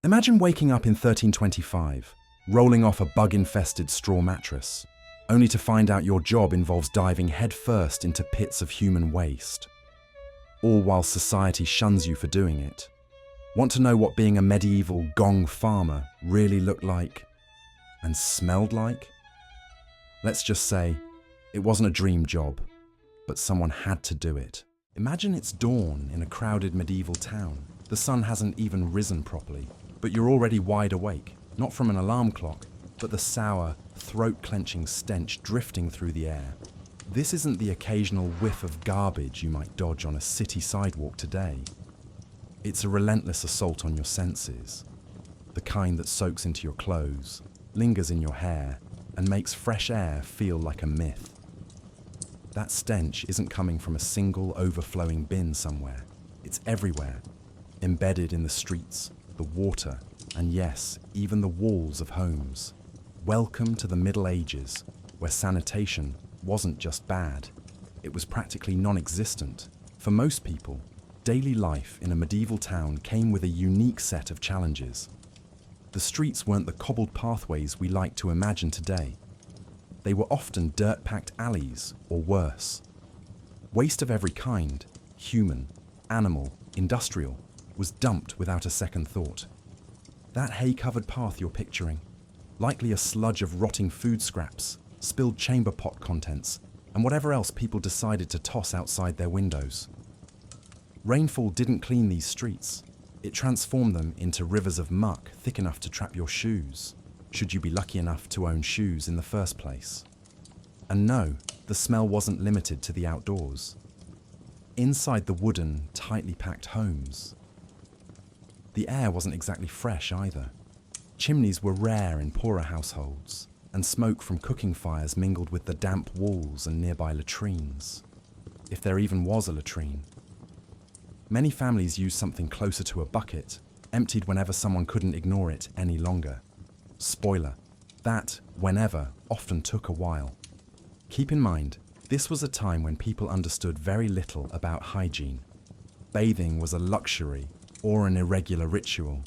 Imagine waking up in 1325, rolling off a bug-infested straw mattress, only to find out your job involves diving headfirst into pits of human waste. All while society shuns you for doing it. Want to know what being a medieval Gong farmer really looked like and smelled like? Let's just say, it wasn't a dream job, but someone had to do it. Imagine it's dawn in a crowded medieval town. The sun hasn't even risen properly, but you're already wide awake, not from an alarm clock, but the sour, throat-clenching stench drifting through the air. This isn't the occasional whiff of garbage you might dodge on a city sidewalk today. It's a relentless assault on your senses, the kind that soaks into your clothes, lingers in your hair, and makes fresh air feel like a myth. That stench isn't coming from a single overflowing bin somewhere. It's everywhere, embedded in the streets, the water, and yes, even the walls of homes. Welcome to the Middle Ages, where sanitation wasn't just bad, it was practically non-existent. For most people, daily life in a medieval town came with a unique set of challenges. The streets weren't the cobbled pathways we like to imagine today. They were often dirt-packed alleys, or worse. Waste of every kind, human, animal, industrial, was dumped without a second thought. That hay-covered path you're picturing, likely a sludge of rotting food scraps, spilled chamber pot contents, and whatever else people decided to toss outside their windows. Rainfall didn't clean these streets. It transformed them into rivers of muck thick enough to trap your shoes, should you be lucky enough to own shoes in the first place. And no, the smell wasn't limited to the outdoors. Inside the wooden, tightly packed homes, the air wasn't exactly fresh either. Chimneys were rare in poorer households, and smoke from cooking fires mingled with the damp walls and nearby latrines, if there even was a latrine. Many families used something closer to a bucket, emptied whenever someone couldn't ignore it any longer. Spoiler, that whenever often took a while. Keep in mind, this was a time when people understood very little about hygiene. Bathing was a luxury or an irregular ritual.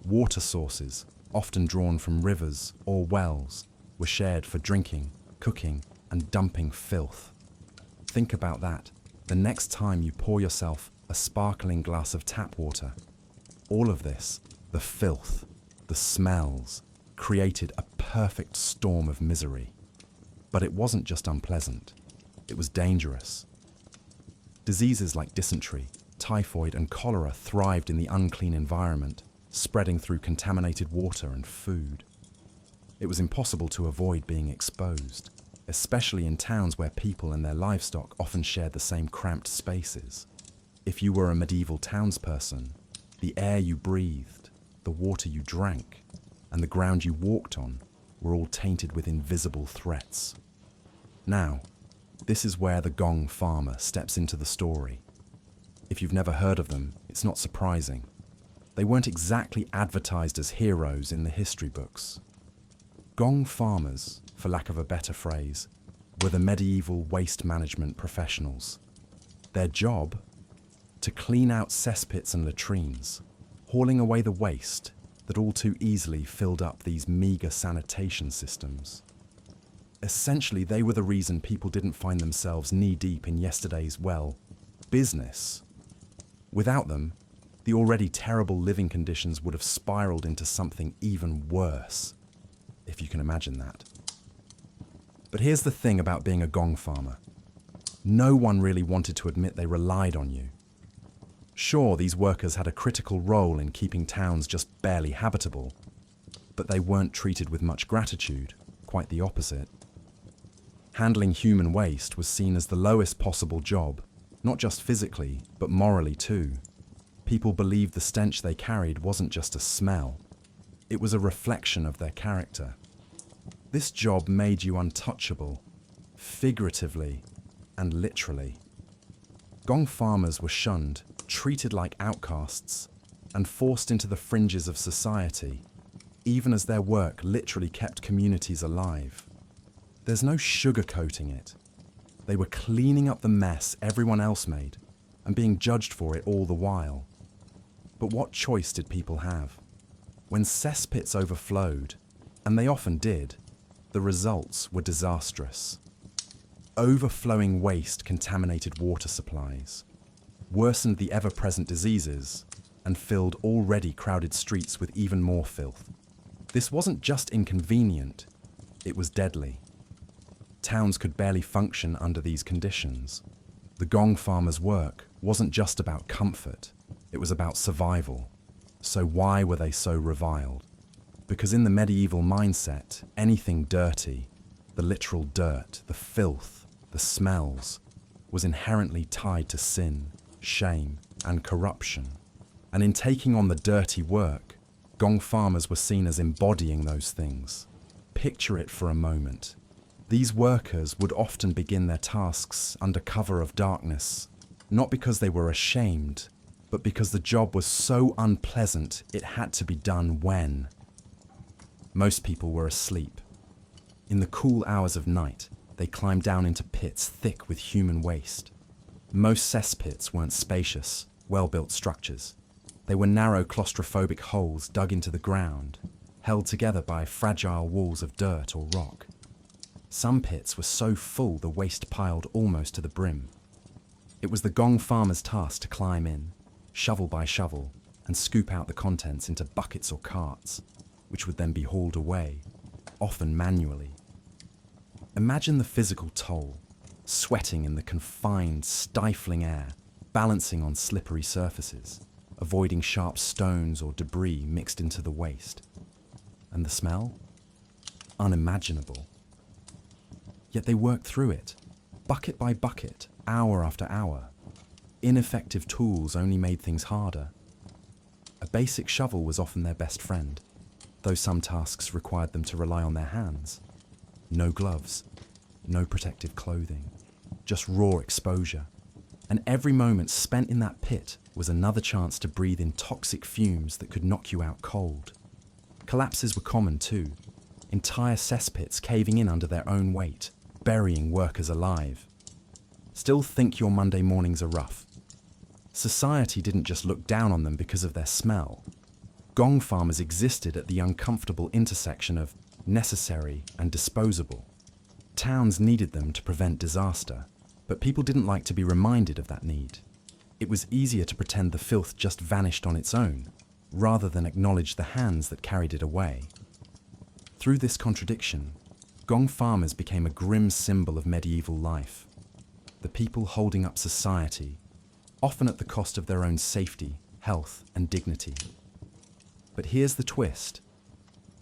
Water sources, often drawn from rivers or wells, were shared for drinking, cooking, and dumping filth. Think about that the next time you pour yourself a sparkling glass of tap water. All of this, the filth, the smells, created a perfect storm of misery. But it wasn't just unpleasant, it was dangerous. Diseases like dysentery, typhoid, and cholera thrived in the unclean environment, spreading through contaminated water and food. It was impossible to avoid being exposed, especially in towns where people and their livestock often shared the same cramped spaces. If you were a medieval townsperson, the air you breathed, the water you drank, and the ground you walked on were all tainted with invisible threats. Now, this is where the Gong farmer steps into the story. If you've never heard of them, it's not surprising. They weren't exactly advertised as heroes in the history books. Gong farmers, for lack of a better phrase, were the medieval waste management professionals. Their job? To clean out cesspits and latrines, hauling away the waste that all too easily filled up these meager sanitation systems. Essentially, they were the reason people didn't find themselves knee-deep in yesterday's, well, business. Without them, the already terrible living conditions would have spiraled into something even worse, if you can imagine that. But here's the thing about being a Gong farmer. No one really wanted to admit they relied on you. Sure, these workers had a critical role in keeping towns just barely habitable, but they weren't treated with much gratitude, quite the opposite. Handling human waste was seen as the lowest possible job, not just physically, but morally too. People believed the stench they carried wasn't just a smell, it was a reflection of their character. This job made you untouchable, figuratively and literally. Gong farmers were shunned, treated like outcasts, and forced into the fringes of society, even as their work literally kept communities alive. There's no sugarcoating it. They were cleaning up the mess everyone else made, and being judged for it all the while. But what choice did people have? When cesspits overflowed, and they often did, the results were disastrous. Overflowing waste contaminated water supplies, worsened the ever-present diseases, and filled already crowded streets with even more filth. This wasn't just inconvenient, it was deadly. Towns could barely function under these conditions. The Gong farmers' work wasn't just about comfort, it was about survival. So why were they so reviled? Because in the medieval mindset, anything dirty, the literal dirt, the filth, the smells, was inherently tied to sin, shame, and corruption. And in taking on the dirty work, Gong farmers were seen as embodying those things. Picture it for a moment. These workers would often begin their tasks under cover of darkness, not because they were ashamed, but because the job was so unpleasant it had to be done when most people were asleep. In the cool hours of night, they climbed down into pits thick with human waste. Most cesspits weren't spacious, well-built structures. They were narrow claustrophobic holes dug into the ground, held together by fragile walls of dirt or rock. Some pits were so full the waste piled almost to the brim. It was the Gong farmer's task to climb in, shovel by shovel, and scoop out the contents into buckets or carts, which would then be hauled away, often manually. Imagine the physical toll, sweating in the confined, stifling air, balancing on slippery surfaces, avoiding sharp stones or debris mixed into the waste. And the smell? Unimaginable. Yet they worked through it, bucket by bucket, hour after hour. Ineffective tools only made things harder. A basic shovel was often their best friend, though some tasks required them to rely on their hands. No gloves, no protective clothing, just raw exposure. And every moment spent in that pit was another chance to breathe in toxic fumes that could knock you out cold. Collapses were common too, entire cesspits caving in under their own weight, burying workers alive. Still think your Monday mornings are rough. Society didn't just look down on them because of their smell. Gong farmers existed at the uncomfortable intersection of necessary and disposable. Towns needed them to prevent disaster, but people didn't like to be reminded of that need. It was easier to pretend the filth just vanished on its own, rather than acknowledge the hands that carried it away. Through this contradiction, Gong farmers became a grim symbol of medieval life. The people holding up society, often at the cost of their own safety, health, and dignity. But here's the twist.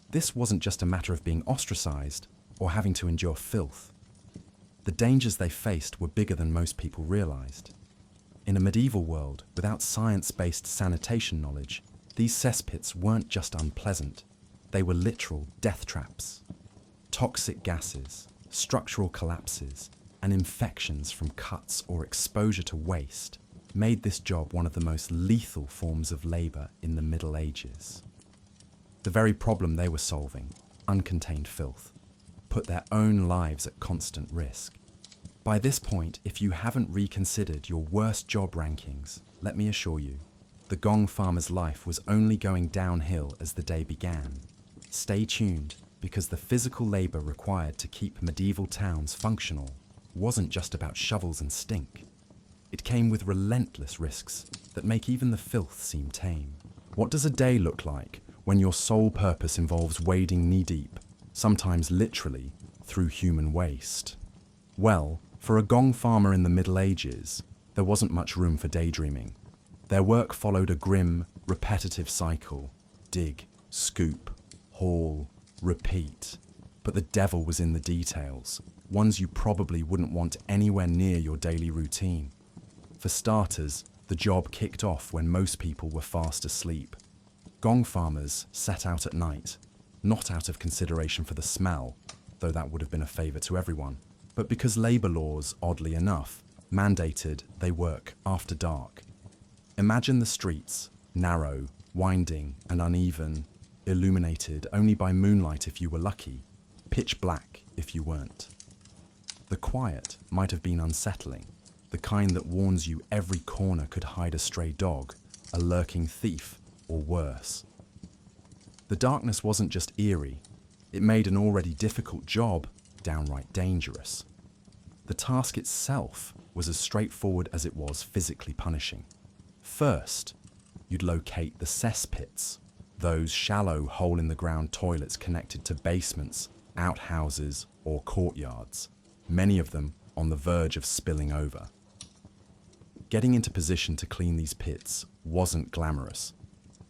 This wasn't just a matter of being ostracized or having to endure filth. The dangers they faced were bigger than most people realized. In a medieval world, without science-based sanitation knowledge, these cesspits weren't just unpleasant, they were literal death traps. Toxic gases, structural collapses, and infections from cuts or exposure to waste made this job one of the most lethal forms of labor in the Middle Ages. The very problem they were solving, uncontained filth, put their own lives at constant risk. By this point, if you haven't reconsidered your worst job rankings, let me assure you, the Gong farmer's life was only going downhill as the day began. Stay tuned, because the physical labor required to keep medieval towns functional wasn't just about shovels and stink. It came with relentless risks that make even the filth seem tame. What does a day look like when your sole purpose involves wading knee-deep, sometimes literally, through human waste? Well, for a Gong farmer in the Middle Ages, there wasn't much room for daydreaming. Their work followed a grim, repetitive cycle: dig, scoop, haul, repeat. But the devil was in the details, ones you probably wouldn't want anywhere near your daily routine. For starters, the job kicked off when most people were fast asleep. Gong farmers set out at night, not out of consideration for the smell, though that would have been a favour to everyone, but because labour laws, oddly enough, mandated they work after dark. Imagine the streets, narrow, winding, and uneven, illuminated only by moonlight if you were lucky, pitch black if you weren't. The quiet might have been unsettling, the kind that warns you every corner could hide a stray dog, a lurking thief, or worse. The darkness wasn't just eerie, it made an already difficult job downright dangerous. The task itself was as straightforward as it was physically punishing. First, you'd locate the cesspits, those shallow hole-in-the-ground toilets connected to basements, outhouses, or courtyards, many of them on the verge of spilling over. Getting into position to clean these pits wasn't glamorous.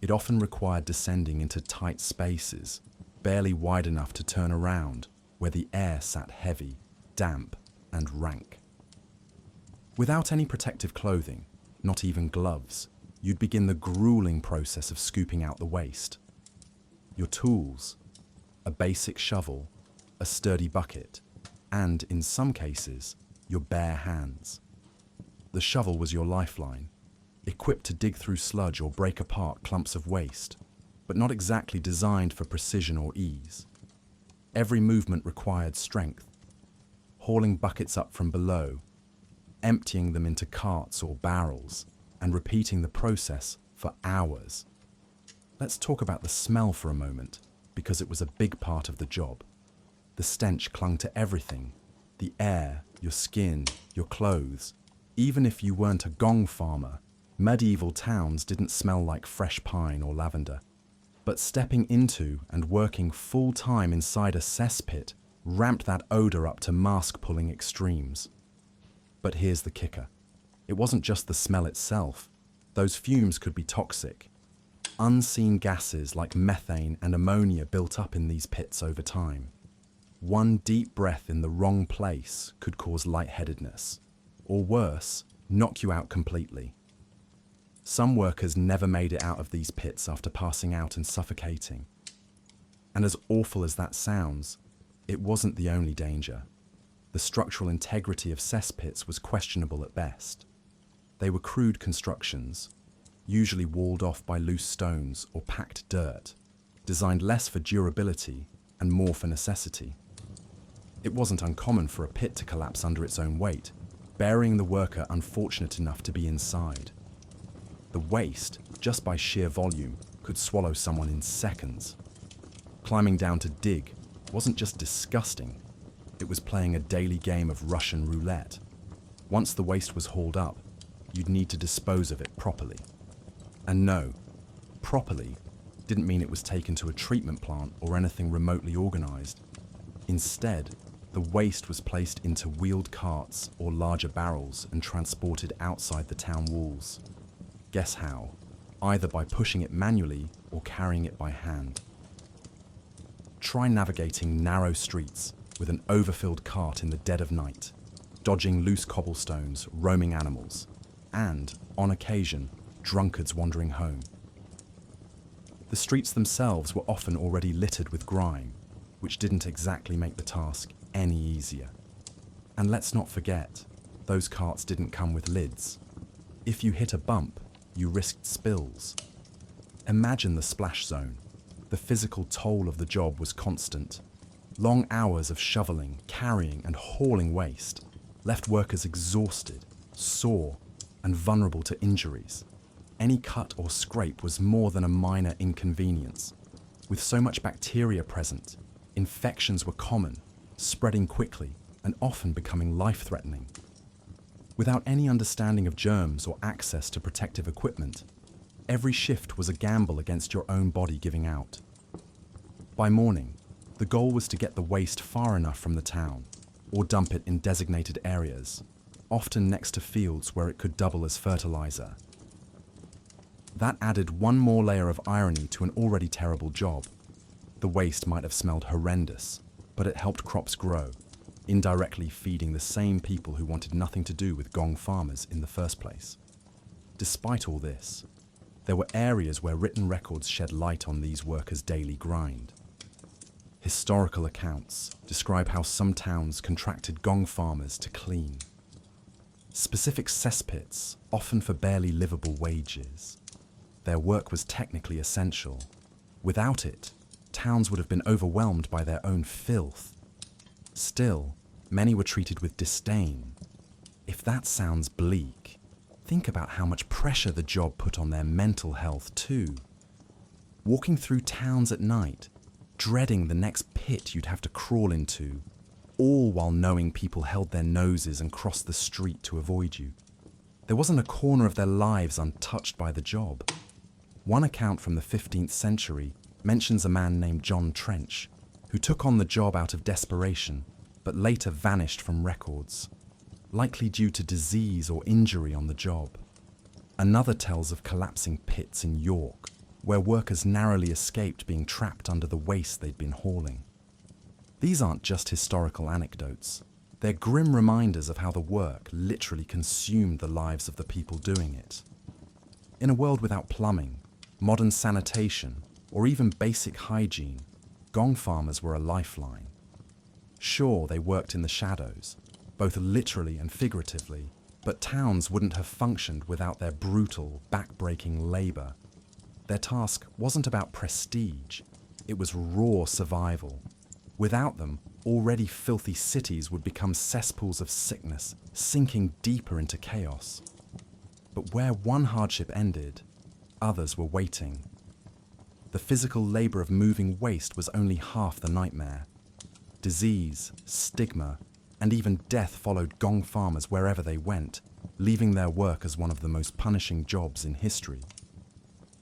It often required descending into tight spaces, barely wide enough to turn around, where the air sat heavy, damp, and rank. Without any protective clothing, not even gloves, you'd begin the grueling process of scooping out the waste. Your tools, a basic shovel, a sturdy bucket, and, in some cases, your bare hands. The shovel was your lifeline, equipped to dig through sludge or break apart clumps of waste, but not exactly designed for precision or ease. Every movement required strength, hauling buckets up from below, emptying them into carts or barrels, and repeating the process for hours. Let's talk about the smell for a moment, because it was a big part of the job. The stench clung to everything: the air, your skin, your clothes. Even if you weren't a Gong farmer, medieval towns didn't smell like fresh pine or lavender. But stepping into and working full-time inside a cesspit ramped that odor up to mask-pulling extremes. But here's the kicker. It wasn't just the smell itself. Those fumes could be toxic. Unseen gases like methane and ammonia built up in these pits over time. One deep breath in the wrong place could cause lightheadedness, or worse, knock you out completely. Some workers never made it out of these pits after passing out and suffocating. And as awful as that sounds, it wasn't the only danger. The structural integrity of cesspits was questionable at best. They were crude constructions, usually walled off by loose stones or packed dirt, designed less for durability and more for necessity. It wasn't uncommon for a pit to collapse under its own weight, burying the worker unfortunate enough to be inside. The waste, just by sheer volume, could swallow someone in seconds. Climbing down to dig wasn't just disgusting, it was playing a daily game of Russian roulette. Once the waste was hauled up, you'd need to dispose of it properly. And no, properly didn't mean it was taken to a treatment plant or anything remotely organized. Instead, the waste was placed into wheeled carts or larger barrels and transported outside the town walls. Guess how? Either by pushing it manually or carrying it by hand. Try navigating narrow streets with an overfilled cart in the dead of night, dodging loose cobblestones, roaming animals, and, on occasion, drunkards wandering home. The streets themselves were often already littered with grime, which didn't exactly make the task any easier. And let's not forget, those carts didn't come with lids. If you hit a bump, you risked spills. Imagine the splash zone. The physical toll of the job was constant. Long hours of shoveling, carrying, and hauling waste left workers exhausted, sore, and vulnerable to injuries. Any cut or scrape was more than a minor inconvenience. With so much bacteria present, infections were common, spreading quickly, and often becoming life-threatening. Without any understanding of germs or access to protective equipment, every shift was a gamble against your own body giving out. By morning, the goal was to get the waste far enough from the town, or dump it in designated areas, often next to fields where it could double as fertilizer. That added one more layer of irony to an already terrible job. The waste might have smelled horrendous, but it helped crops grow, indirectly feeding the same people who wanted nothing to do with Gong farmers in the first place. Despite all this, there were areas where written records shed light on these workers' daily grind. Historical accounts describe how some towns contracted Gong farmers to clean. Specific cesspits, often for barely livable wages. Their work was technically essential. Without it, towns would have been overwhelmed by their own filth. Still, many were treated with disdain. If that sounds bleak, think about how much pressure the job put on their mental health too. walking through towns at night, dreading the next pit you'd have to crawl into, all while knowing people held their noses and crossed the street to avoid you. There wasn't a corner of their lives untouched by the job. One account from the 15th century mentions a man named John Trench, who took on the job out of desperation, but later vanished from records, likely due to disease or injury on the job. Another tells of collapsing pits in York, where workers narrowly escaped being trapped under the waste they'd been hauling. These aren't just historical anecdotes. They're grim reminders of how the work literally consumed the lives of the people doing it. In a world without plumbing, modern sanitation, or even basic hygiene, Gong farmers were a lifeline. Sure, they worked in the shadows, both literally and figuratively, but towns wouldn't have functioned without their brutal, back-breaking labor. Their task wasn't about prestige, it was raw survival. Without them, already filthy cities would become cesspools of sickness, sinking deeper into chaos. But where one hardship ended, others were waiting. The physical labor of moving waste was only half the nightmare. Disease, stigma, and even death followed Gong farmers wherever they went, leaving their work as one of the most punishing jobs in history.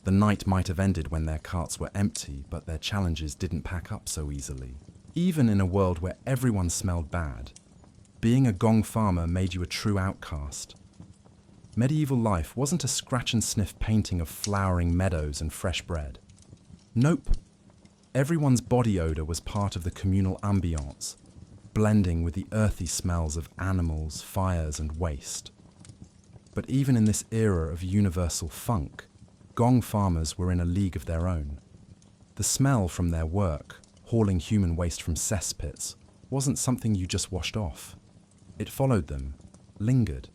The night might have ended when their carts were empty, but their challenges didn't pack up so easily. Even in a world where everyone smelled bad, being a Gong farmer made you a true outcast. Medieval life wasn't a scratch-and-sniff painting of flowering meadows and fresh bread. Nope. Everyone's body odor was part of the communal ambiance, blending with the earthy smells of animals, fires, and waste. But even in this era of universal funk, Gong farmers were in a league of their own. The smell from their work, hauling human waste from cesspits, wasn't something you just washed off. It followed them, lingered.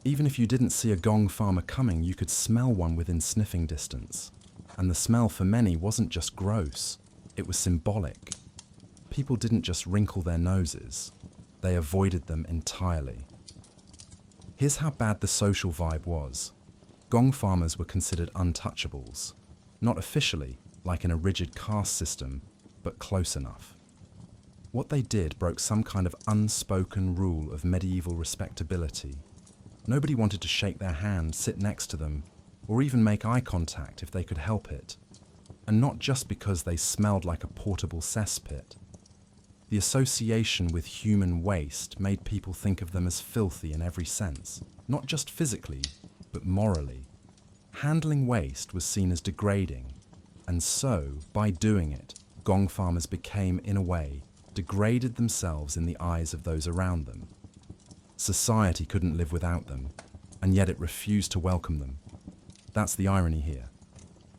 Even if you didn't see a Gong farmer coming, you could smell one within sniffing distance. And the smell for many wasn't just gross, it was symbolic. People didn't just wrinkle their noses, they avoided them entirely. Here's how bad the social vibe was. Gong farmers were considered untouchables, not officially, like in a rigid caste system, but close enough. What they did broke some kind of unspoken rule of medieval respectability. Nobody wanted to shake their hand, sit next to them, or even make eye contact if they could help it. And not just because they smelled like a portable cesspit. The association with human waste made people think of them as filthy in every sense, not just physically, but morally. Handling waste was seen as degrading, and so, by doing it, Gong farmers became, in a way, degraded themselves in the eyes of those around them. Society couldn't live without them, and yet it refused to welcome them. That's the irony here.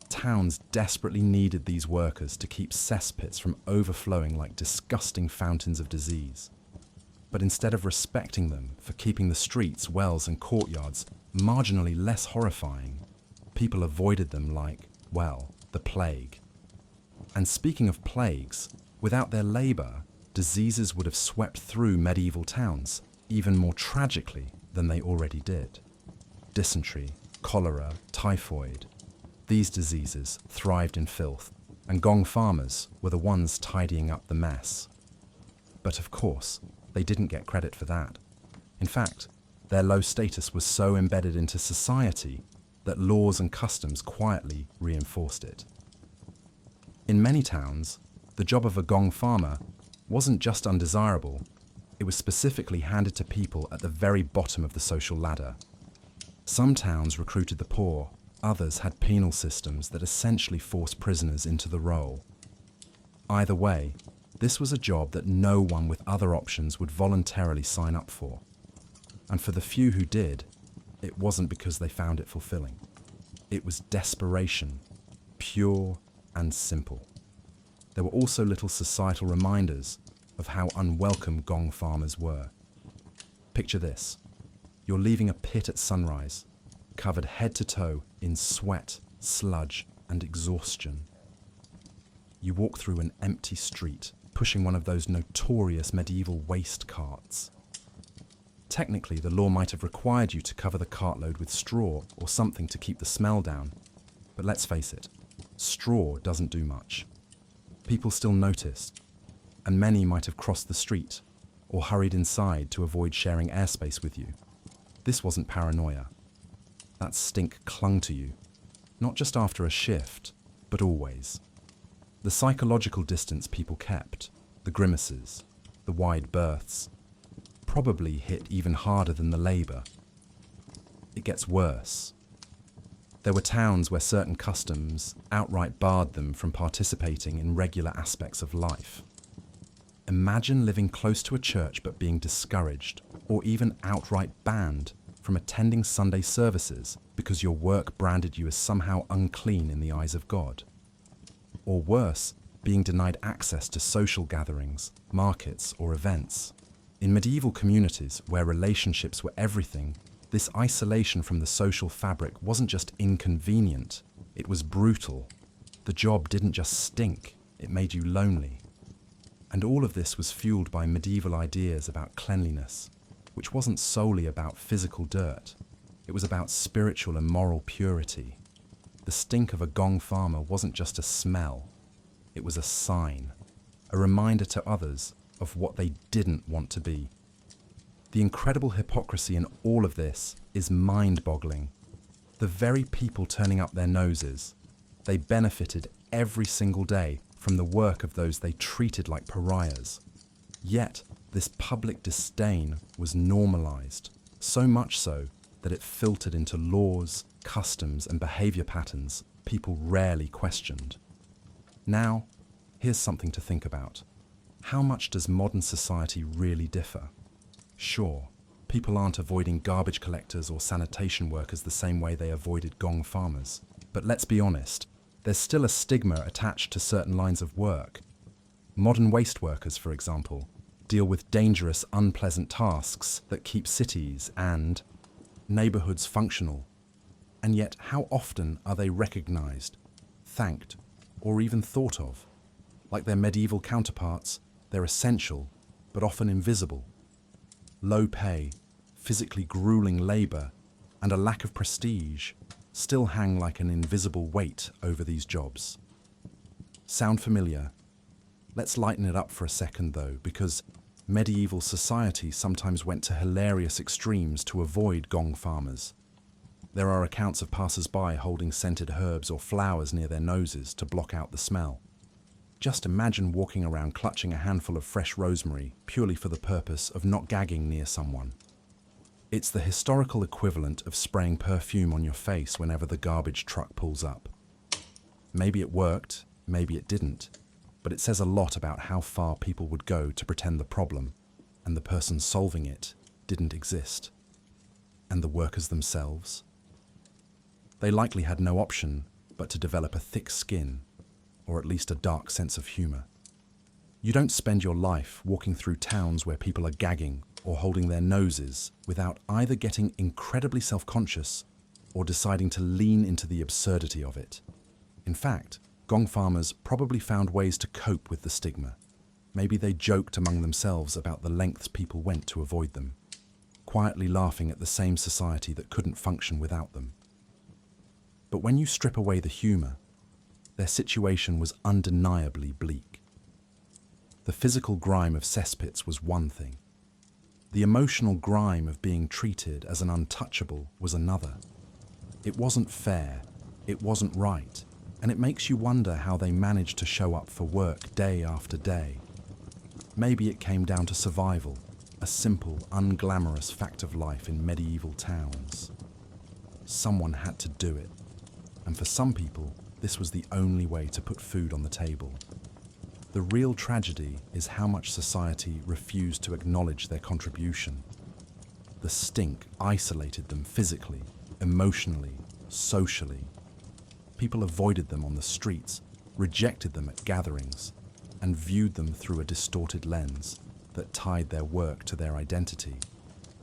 Towns desperately needed these workers to keep cesspits from overflowing like disgusting fountains of disease. But instead of respecting them for keeping the streets, wells, and courtyards marginally less horrifying, people avoided them like, well, the plague. And speaking of plagues, without their labor, diseases would have swept through medieval towns, even more tragically than they already did. Dysentery, cholera, typhoid. These diseases thrived in filth, and Gong farmers were the ones tidying up the mess. But of course, they didn't get credit for that. In fact, their low status was so embedded into society that laws and customs quietly reinforced it. In many towns, the job of a Gong farmer wasn't just undesirable, it was specifically handed to people at the very bottom of the social ladder. Some towns recruited the poor, others had penal systems that essentially forced prisoners into the role. Either way, this was a job that no one with other options would voluntarily sign up for. And for the few who did, it wasn't because they found it fulfilling. It was desperation, pure and simple. There were also little societal reminders of how unwelcome Gong farmers were. Picture this. You're leaving a pit at sunrise, covered head to toe in sweat, sludge, and exhaustion. You walk through an empty street, pushing one of those notorious medieval waste carts. Technically, the law might have required you to cover the cartload with straw or something to keep the smell down. But let's face it, straw doesn't do much. People still noticed, and many might have crossed the street or hurried inside to avoid sharing airspace with you. This wasn't paranoia. That stink clung to you, not just after a shift, but always. The psychological distance people kept, the grimaces, the wide berths, probably hit even harder than the labour. It gets worse. There were towns where certain customs outright barred them from participating in regular aspects of life. Imagine living close to a church but being discouraged, or even outright banned, from attending Sunday services because your work branded you as somehow unclean in the eyes of God. Or worse, being denied access to social gatherings, markets, or events. In medieval communities where relationships were everything, this isolation from the social fabric wasn't just inconvenient, it was brutal. The job didn't just stink, it made you lonely. And all of this was fueled by medieval ideas about cleanliness, which wasn't solely about physical dirt. It was about spiritual and moral purity. The stink of a Gong farmer wasn't just a smell, it was a sign, a reminder to others of what they didn't want to be. The incredible hypocrisy in all of this is mind-boggling. The very people turning up their noses, they benefited every single day from the work of those they treated like pariahs. Yet, this public disdain was normalized, so much so that it filtered into laws, customs, and behavior patterns people rarely questioned. Now, here's something to think about. How much does modern society really differ? Sure, people aren't avoiding garbage collectors or sanitation workers the same way they avoided Gong farmers. But let's be honest, there's still a stigma attached to certain lines of work. Modern waste workers, for example, deal with dangerous, unpleasant tasks that keep cities and neighborhoods functional. And yet, how often are they recognized, thanked, or even thought of? Like their medieval counterparts, they're essential, but often invisible. Low pay, physically grueling labor, and a lack of prestige still hang like an invisible weight over these jobs. Sound familiar? Let's lighten it up for a second though, because medieval society sometimes went to hilarious extremes to avoid Gong farmers. There are accounts of passers-by holding scented herbs or flowers near their noses to block out the smell. Just imagine walking around clutching a handful of fresh rosemary purely for the purpose of not gagging near someone. It's the historical equivalent of spraying perfume on your face whenever the garbage truck pulls up. Maybe it worked, maybe it didn't, but it says a lot about how far people would go to pretend the problem and the person solving it didn't exist. And the workers themselves? They likely had no option but to develop a thick skin, or at least a dark sense of humor. You don't spend your life walking through towns where people are gagging or holding their noses without either getting incredibly self-conscious or deciding to lean into the absurdity of it. In fact, Gong farmers probably found ways to cope with the stigma. Maybe they joked among themselves about the lengths people went to avoid them, quietly laughing at the same society that couldn't function without them. But when you strip away the humor, their situation was undeniably bleak. The physical grime of cesspits was one thing. The emotional grime of being treated as an untouchable was another. It wasn't fair, it wasn't right, and it makes you wonder how they managed to show up for work day after day. Maybe it came down to survival, a simple, unglamorous fact of life in medieval towns. Someone had to do it, and for some people, this was the only way to put food on the table. The real tragedy is how much society refused to acknowledge their contribution. The stink isolated them physically, emotionally, socially. People avoided them on the streets, rejected them at gatherings, and viewed them through a distorted lens that tied their work to their identity,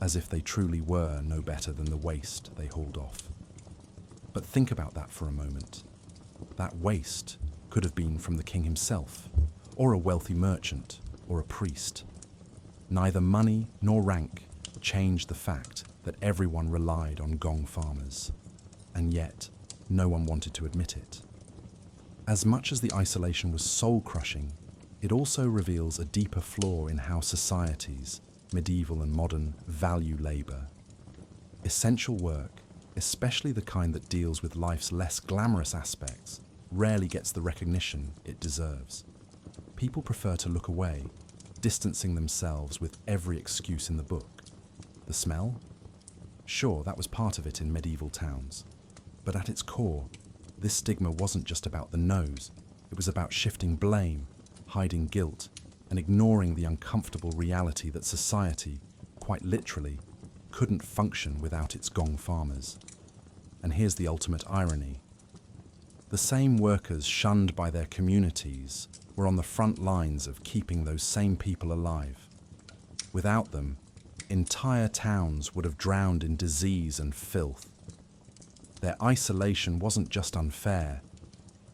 as if they truly were no better than the waste they hauled off. But think about that for a moment. That waste could have been from the king himself, or a wealthy merchant, or a priest. Neither money nor rank changed the fact that everyone relied on Gong farmers, and yet no one wanted to admit it. As much as the isolation was soul-crushing, it also reveals a deeper flaw in how societies, medieval and modern, value labor. Essential work, especially the kind that deals with life's less glamorous aspects, rarely gets the recognition it deserves. People prefer to look away, distancing themselves with every excuse in the book. The smell? Sure, that was part of it in medieval towns. But at its core, this stigma wasn't just about the nose. It was about shifting blame, hiding guilt, and ignoring the uncomfortable reality that society, quite literally, couldn't function without its Gong farmers. And here's the ultimate irony. The same workers shunned by their communities were on the front lines of keeping those same people alive. Without them, entire towns would have drowned in disease and filth. Their isolation wasn't just unfair,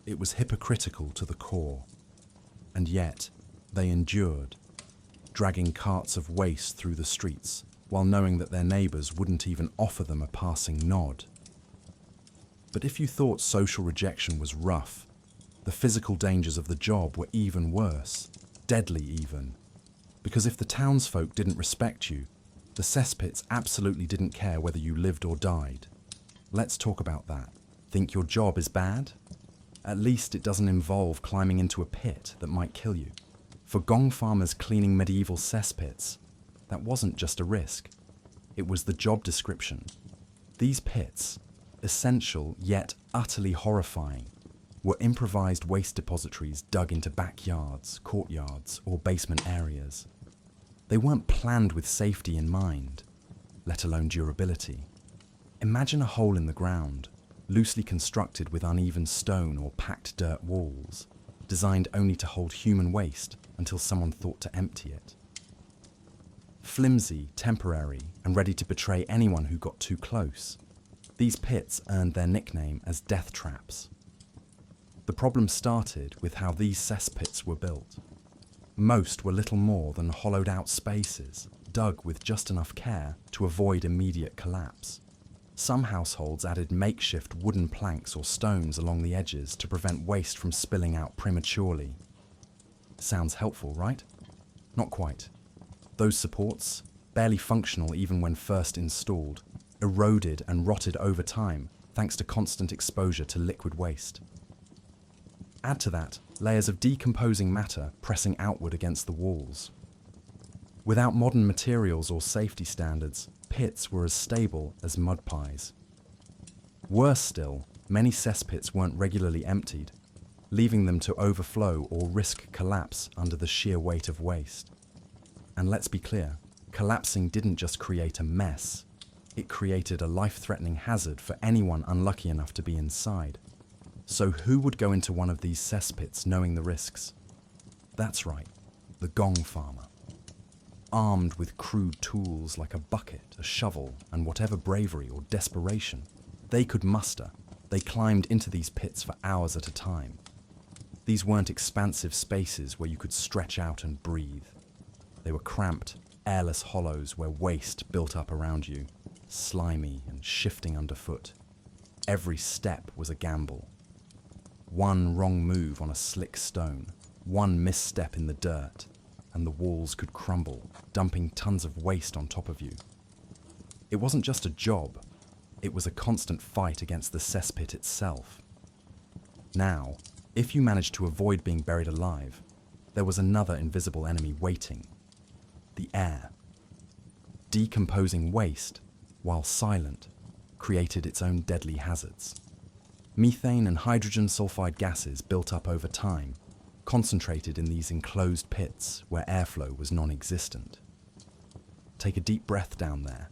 it was hypocritical to the core. And yet, they endured, dragging carts of waste through the streets, while knowing that their neighbours wouldn't even offer them a passing nod. But if you thought social rejection was rough, the physical dangers of the job were even worse, deadly even. Because if the townsfolk didn't respect you, the cesspits absolutely didn't care whether you lived or died. Let's talk about that. Think your job is bad? At least it doesn't involve climbing into a pit that might kill you. For Gong farmers cleaning medieval cesspits, that wasn't just a risk. It was the job description. These pits, essential yet utterly horrifying, were improvised waste depositories dug into backyards, courtyards, or basement areas. They weren't planned with safety in mind, let alone durability. Imagine a hole in the ground, loosely constructed with uneven stone or packed dirt walls, designed only to hold human waste until someone thought to empty it. Flimsy, temporary, and ready to betray anyone who got too close, these pits earned their nickname as death traps. The problem started with how these cesspits were built. Most were little more than hollowed-out spaces, dug with just enough care to avoid immediate collapse. Some households added makeshift wooden planks or stones along the edges to prevent waste from spilling out prematurely. Sounds helpful, right? Not quite. Those supports, barely functional even when first installed, eroded and rotted over time thanks to constant exposure to liquid waste. Add to that layers of decomposing matter pressing outward against the walls. Without modern materials or safety standards, pits were as stable as mud pies. Worse still, many cesspits weren't regularly emptied, leaving them to overflow or risk collapse under the sheer weight of waste. And let's be clear, collapsing didn't just create a mess, it created a life-threatening hazard for anyone unlucky enough to be inside. So who would go into one of these cesspits knowing the risks? That's right, the Gong farmer. Armed with crude tools like a bucket, a shovel, and whatever bravery or desperation they could muster, they climbed into these pits for hours at a time. These weren't expansive spaces where you could stretch out and breathe. They were cramped, airless hollows where waste built up around you, slimy and shifting underfoot. Every step was a gamble. One wrong move on a slick stone, one misstep in the dirt, and the walls could crumble, dumping tons of waste on top of you. It wasn't just a job, it was a constant fight against the cesspit itself. Now, if you managed to avoid being buried alive, there was another invisible enemy waiting: the air. Decomposing waste, while silent, created its own deadly hazards. Methane and hydrogen sulfide gases built up over time, concentrated in these enclosed pits where airflow was non-existent. Take a deep breath down there,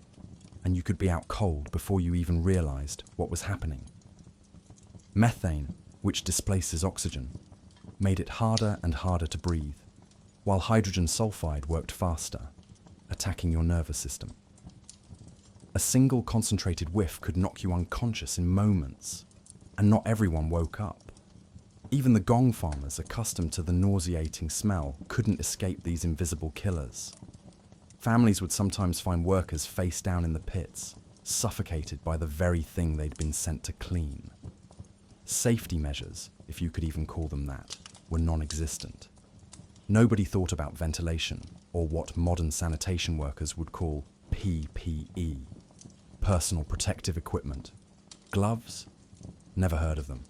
and you could be out cold before you even realized what was happening. Methane, which displaces oxygen, made it harder and harder to breathe, while hydrogen sulfide worked faster, attacking your nervous system. A single concentrated whiff could knock you unconscious in moments, and not everyone woke up. Even the Gong farmers, accustomed to the nauseating smell, couldn't escape these invisible killers. Families would sometimes find workers face down in the pits, suffocated by the very thing they'd been sent to clean. Safety measures, if you could even call them that, were non-existent. Nobody thought about ventilation, or what modern sanitation workers would call PPE, personal protective equipment. Gloves? Never heard of them.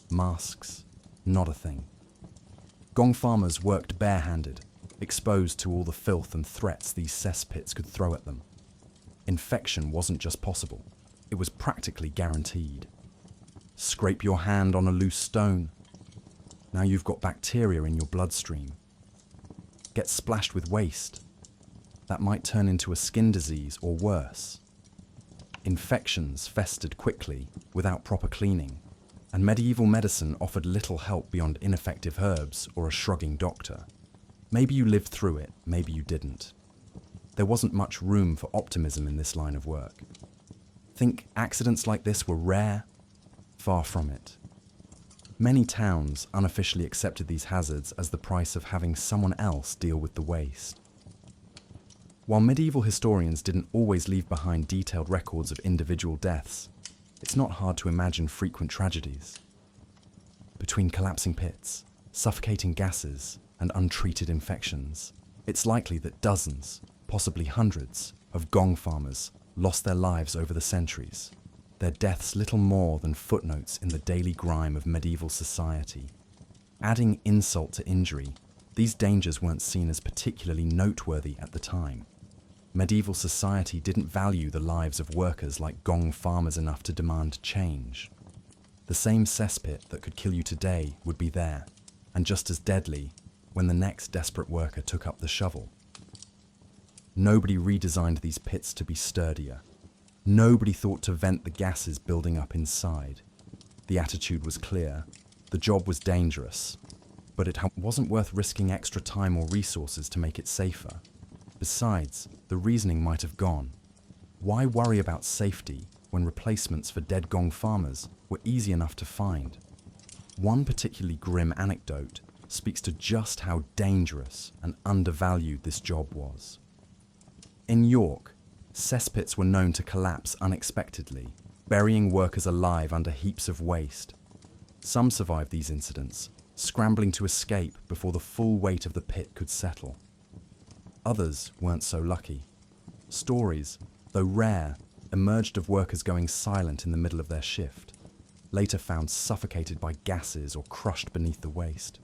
Masks? Not a thing. Gong farmers worked barehanded, exposed to all the filth and threats these cesspits could throw at them. Infection wasn't just possible, it was practically guaranteed. Scrape your hand on a loose stone. Now you've got bacteria in your bloodstream. Get splashed with waste. That might turn into a skin disease or worse. Infections festered quickly without proper cleaning, and medieval medicine offered little help beyond ineffective herbs or a shrugging doctor. Maybe you lived through it, maybe you didn't. There wasn't much room for optimism in this line of work. Think accidents like this were rare? Far from it. Many towns unofficially accepted these hazards as the price of having someone else deal with the waste. While medieval historians didn't always leave behind detailed records of individual deaths, it's not hard to imagine frequent tragedies. Between collapsing pits, suffocating gases, and untreated infections, it's likely that dozens, possibly hundreds, of Gong farmers lost their lives over the centuries, their deaths little more than footnotes in the daily grime of medieval society. Adding insult to injury, these dangers weren't seen as particularly noteworthy at the time. Medieval society didn't value the lives of workers like Gong farmers enough to demand change. The same cesspit that could kill you today would be there, and just as deadly when the next desperate worker took up the shovel. Nobody redesigned these pits to be sturdier. Nobody thought to vent the gases building up inside. The attitude was clear. The job was dangerous, but it wasn't worth risking extra time or resources to make it safer. Besides, the reasoning might have gone. Why worry about safety when replacements for dead Gong farmers were easy enough to find? One particularly grim anecdote speaks to just how dangerous and undervalued this job was. In York, cesspits were known to collapse unexpectedly, burying workers alive under heaps of waste. Some survived these incidents, scrambling to escape before the full weight of the pit could settle. Others weren't so lucky. Stories, though rare, emerged of workers going silent in the middle of their shift, later found suffocated by gases or crushed beneath the waste.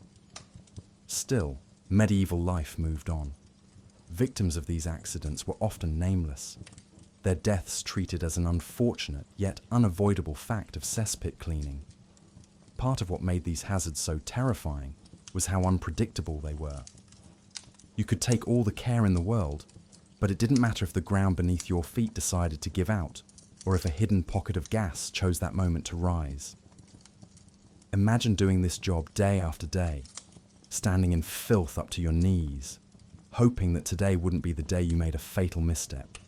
Still, medieval life moved on. Victims of these accidents were often nameless, their deaths treated as an unfortunate yet unavoidable fact of cesspit cleaning. Part of what made these hazards so terrifying was how unpredictable they were. You could take all the care in the world, but it didn't matter if the ground beneath your feet decided to give out, or if a hidden pocket of gas chose that moment to rise. Imagine doing this job day after day, standing in filth up to your knees, hoping that today wouldn't be the day you made a fatal misstep.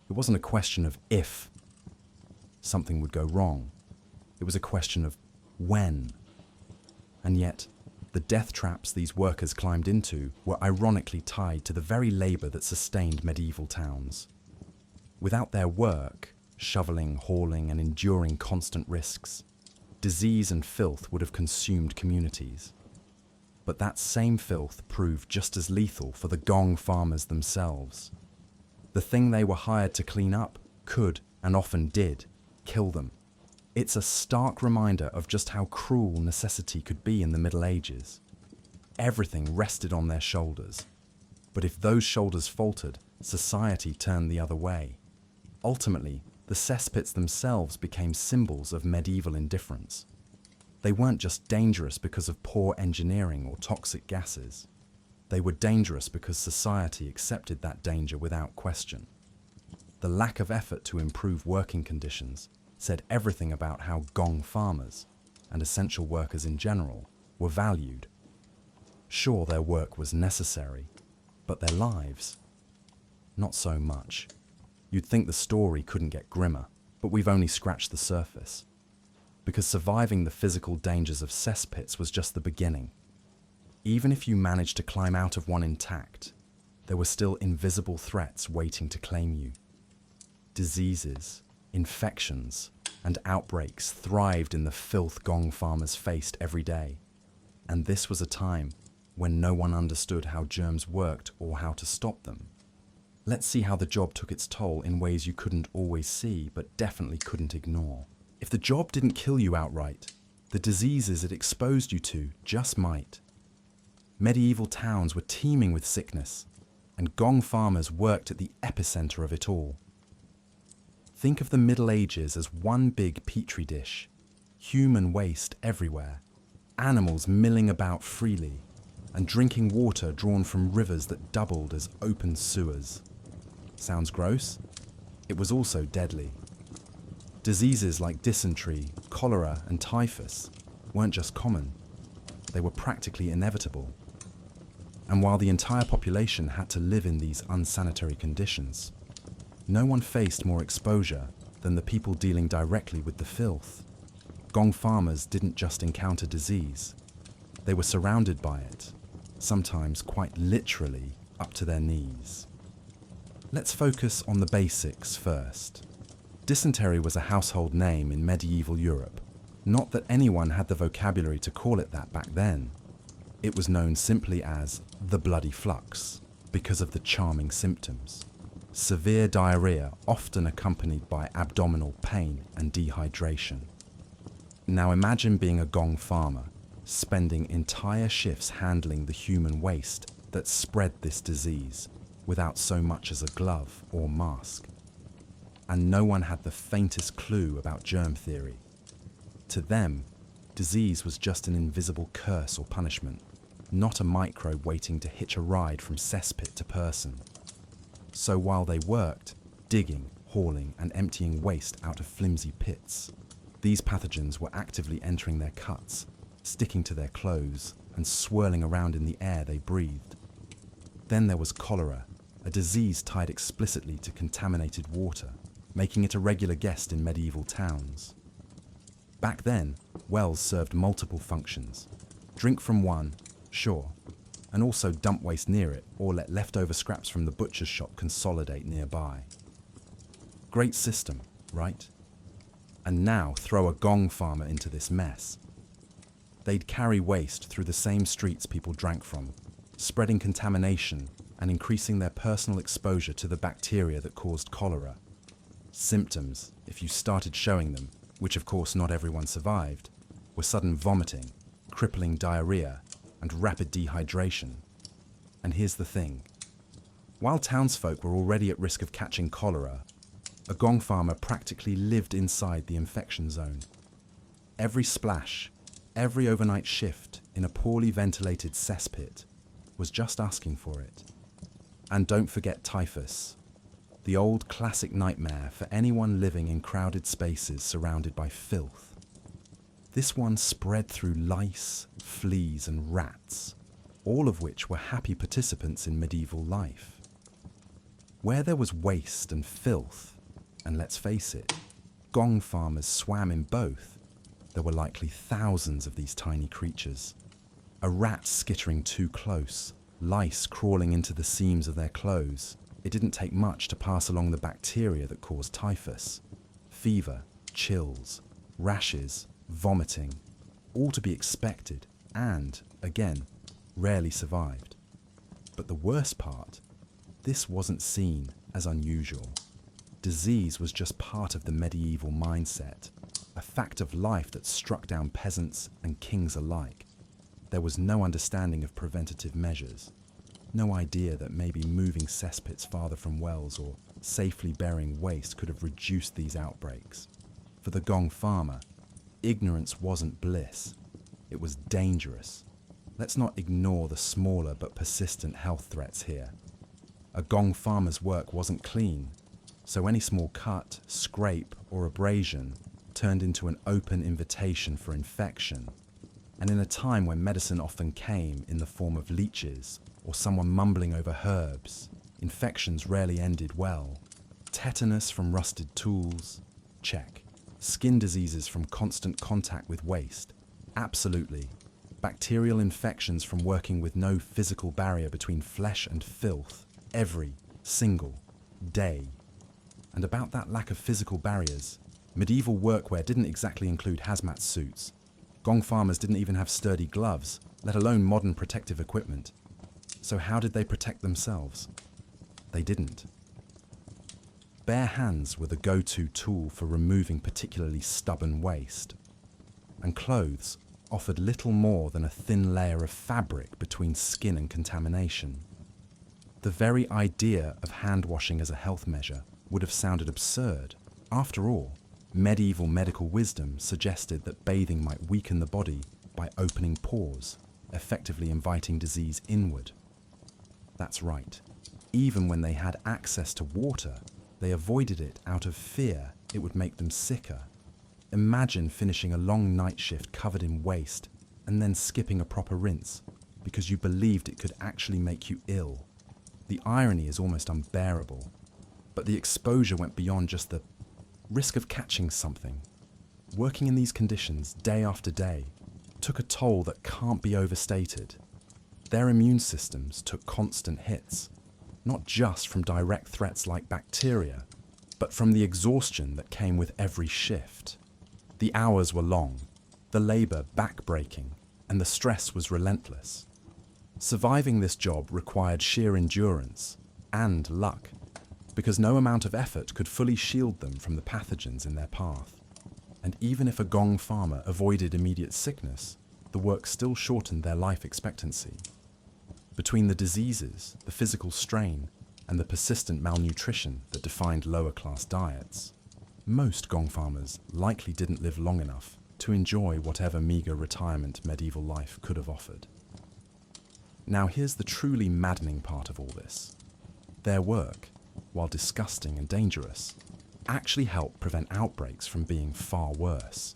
It wasn't a question of if something would go wrong. It was a question of when. And yet, the death traps these workers climbed into were ironically tied to the very labour that sustained medieval towns. Without their work, shoveling, hauling, and enduring constant risks, disease and filth would have consumed communities. But that same filth proved just as lethal for the Gong farmers themselves. The thing they were hired to clean up could, and often did, kill them. It's a stark reminder of just how cruel necessity could be in the Middle Ages. Everything rested on their shoulders. But if those shoulders faltered, society turned the other way. Ultimately, the cesspits themselves became symbols of medieval indifference. They weren't just dangerous because of poor engineering or toxic gases. They were dangerous because society accepted that danger without question. The lack of effort to improve working conditions said everything about how Gong farmers, and essential workers in general, were valued. Sure, their work was necessary, but their lives? Not so much. You'd think the story couldn't get grimmer, but we've only scratched the surface. Because surviving the physical dangers of cesspits was just the beginning. Even if you managed to climb out of one intact, there were still invisible threats waiting to claim you. Diseases, infections, and outbreaks thrived in the filth Gong farmers faced every day. And this was a time when no one understood how germs worked or how to stop them. Let's see how the job took its toll in ways you couldn't always see, but definitely couldn't ignore. If the job didn't kill you outright, the diseases it exposed you to just might. Medieval towns were teeming with sickness, and Gong farmers worked at the epicenter of it all. Think of the Middle Ages as one big petri dish, human waste everywhere, animals milling about freely, and drinking water drawn from rivers that doubled as open sewers. Sounds gross? It was also deadly. Diseases like dysentery, cholera, and typhus weren't just common, they were practically inevitable. And while the entire population had to live in these unsanitary conditions, no one faced more exposure than the people dealing directly with the filth. Gong farmers didn't just encounter disease, they were surrounded by it, sometimes quite literally up to their knees. Let's focus on the basics first. Dysentery was a household name in medieval Europe. Not that anyone had the vocabulary to call it that back then. It was known simply as the bloody flux because of the charming symptoms. Severe diarrhea, often accompanied by abdominal pain and dehydration. Now imagine being a Gong farmer, spending entire shifts handling the human waste that spread this disease without so much as a glove or mask. And no one had the faintest clue about germ theory. To them, disease was just an invisible curse or punishment, not a microbe waiting to hitch a ride from cesspit to person. So while they worked, digging, hauling, and emptying waste out of flimsy pits, these pathogens were actively entering their cuts, sticking to their clothes, and swirling around in the air they breathed. Then there was cholera, a disease tied explicitly to contaminated water, making it a regular guest in medieval towns. Back then, wells served multiple functions. Drink from one, sure, and also dump waste near it or let leftover scraps from the butcher's shop consolidate nearby. Great system, right? And now throw a Gong farmer into this mess. They'd carry waste through the same streets people drank from, spreading contamination and increasing their personal exposure to the bacteria that caused cholera. Symptoms, if you started showing them, which of course not everyone survived, were sudden vomiting, crippling diarrhea, and rapid dehydration. And here's the thing. While townsfolk were already at risk of catching cholera, a Gong farmer practically lived inside the infection zone. Every splash, every overnight shift in a poorly ventilated cesspit was just asking for it. And don't forget typhus, the old classic nightmare for anyone living in crowded spaces surrounded by filth. This one spread through lice, fleas, and rats, all of which were happy participants in medieval life. Where there was waste and filth, and let's face it, Gong farmers swam in both, there were likely thousands of these tiny creatures. A rat skittering too close, lice crawling into the seams of their clothes. It didn't take much to pass along the bacteria that caused typhus. Fever, chills, rashes, vomiting, all to be expected and, again, rarely survived. But the worst part, this wasn't seen as unusual. Disease was just part of the medieval mindset, a fact of life that struck down peasants and kings alike. There was no understanding of preventative measures, no idea that maybe moving cesspits farther from wells or safely burying waste could have reduced these outbreaks. For the Gong farmer, ignorance wasn't bliss, it was dangerous. Let's not ignore the smaller but persistent health threats here. A Gong farmer's work wasn't clean, so any small cut, scrape, or abrasion turned into an open invitation for infection. And in a time when medicine often came in the form of leeches or someone mumbling over herbs, infections rarely ended well. Tetanus from rusted tools? Check. Skin diseases from constant contact with waste? Absolutely. Bacterial infections from working with no physical barrier between flesh and filth every single day. And about that lack of physical barriers, Medieval workwear didn't exactly include hazmat suits. Gong farmers didn't even have sturdy gloves, let alone modern protective equipment. So how did they protect themselves? They didn't. Bare hands were the go-to tool for removing particularly stubborn waste, and clothes offered little more than a thin layer of fabric between skin and contamination. The very idea of hand washing as a health measure would have sounded absurd. After all, medieval medical wisdom suggested that bathing might weaken the body by opening pores, effectively inviting disease inward. That's right. Even when they had access to water, they avoided it out of fear it would make them sicker. Imagine finishing a long night shift covered in waste and then skipping a proper rinse because you believed it could actually make you ill. The irony is almost unbearable, but the exposure went beyond just the risk of catching something. Working in these conditions day after day took a toll that can't be overstated. Their immune systems took constant hits, not just from direct threats like bacteria, but from the exhaustion that came with every shift. The hours were long, the labour back-breaking, and the stress was relentless. Surviving this job required sheer endurance and luck, because no amount of effort could fully shield them from the pathogens in their path. And even if a Gong farmer avoided immediate sickness, the work still shortened their life expectancy. Between the diseases, the physical strain, and the persistent malnutrition that defined lower-class diets, most Gong farmers likely didn't live long enough to enjoy whatever meagre retirement medieval life could have offered. Now here's the truly maddening part of all this. Their work, while disgusting and dangerous, actually helped prevent outbreaks from being far worse.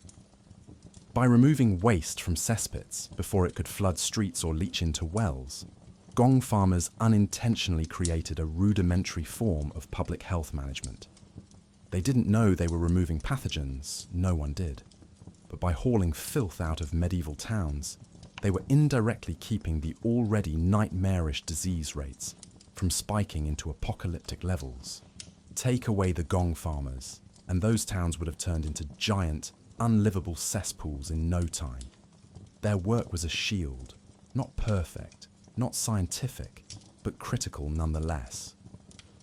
By removing waste from cesspits before it could flood streets or leach into wells, Gong farmers unintentionally created a rudimentary form of public health management. They didn't know they were removing pathogens, no one did. But by hauling filth out of medieval towns, they were indirectly keeping the already nightmarish disease rates from spiking into apocalyptic levels. Take away the Gong farmers, and those towns would have turned into giant, unlivable cesspools in no time. Their work was a shield, not perfect, not scientific, but critical nonetheless.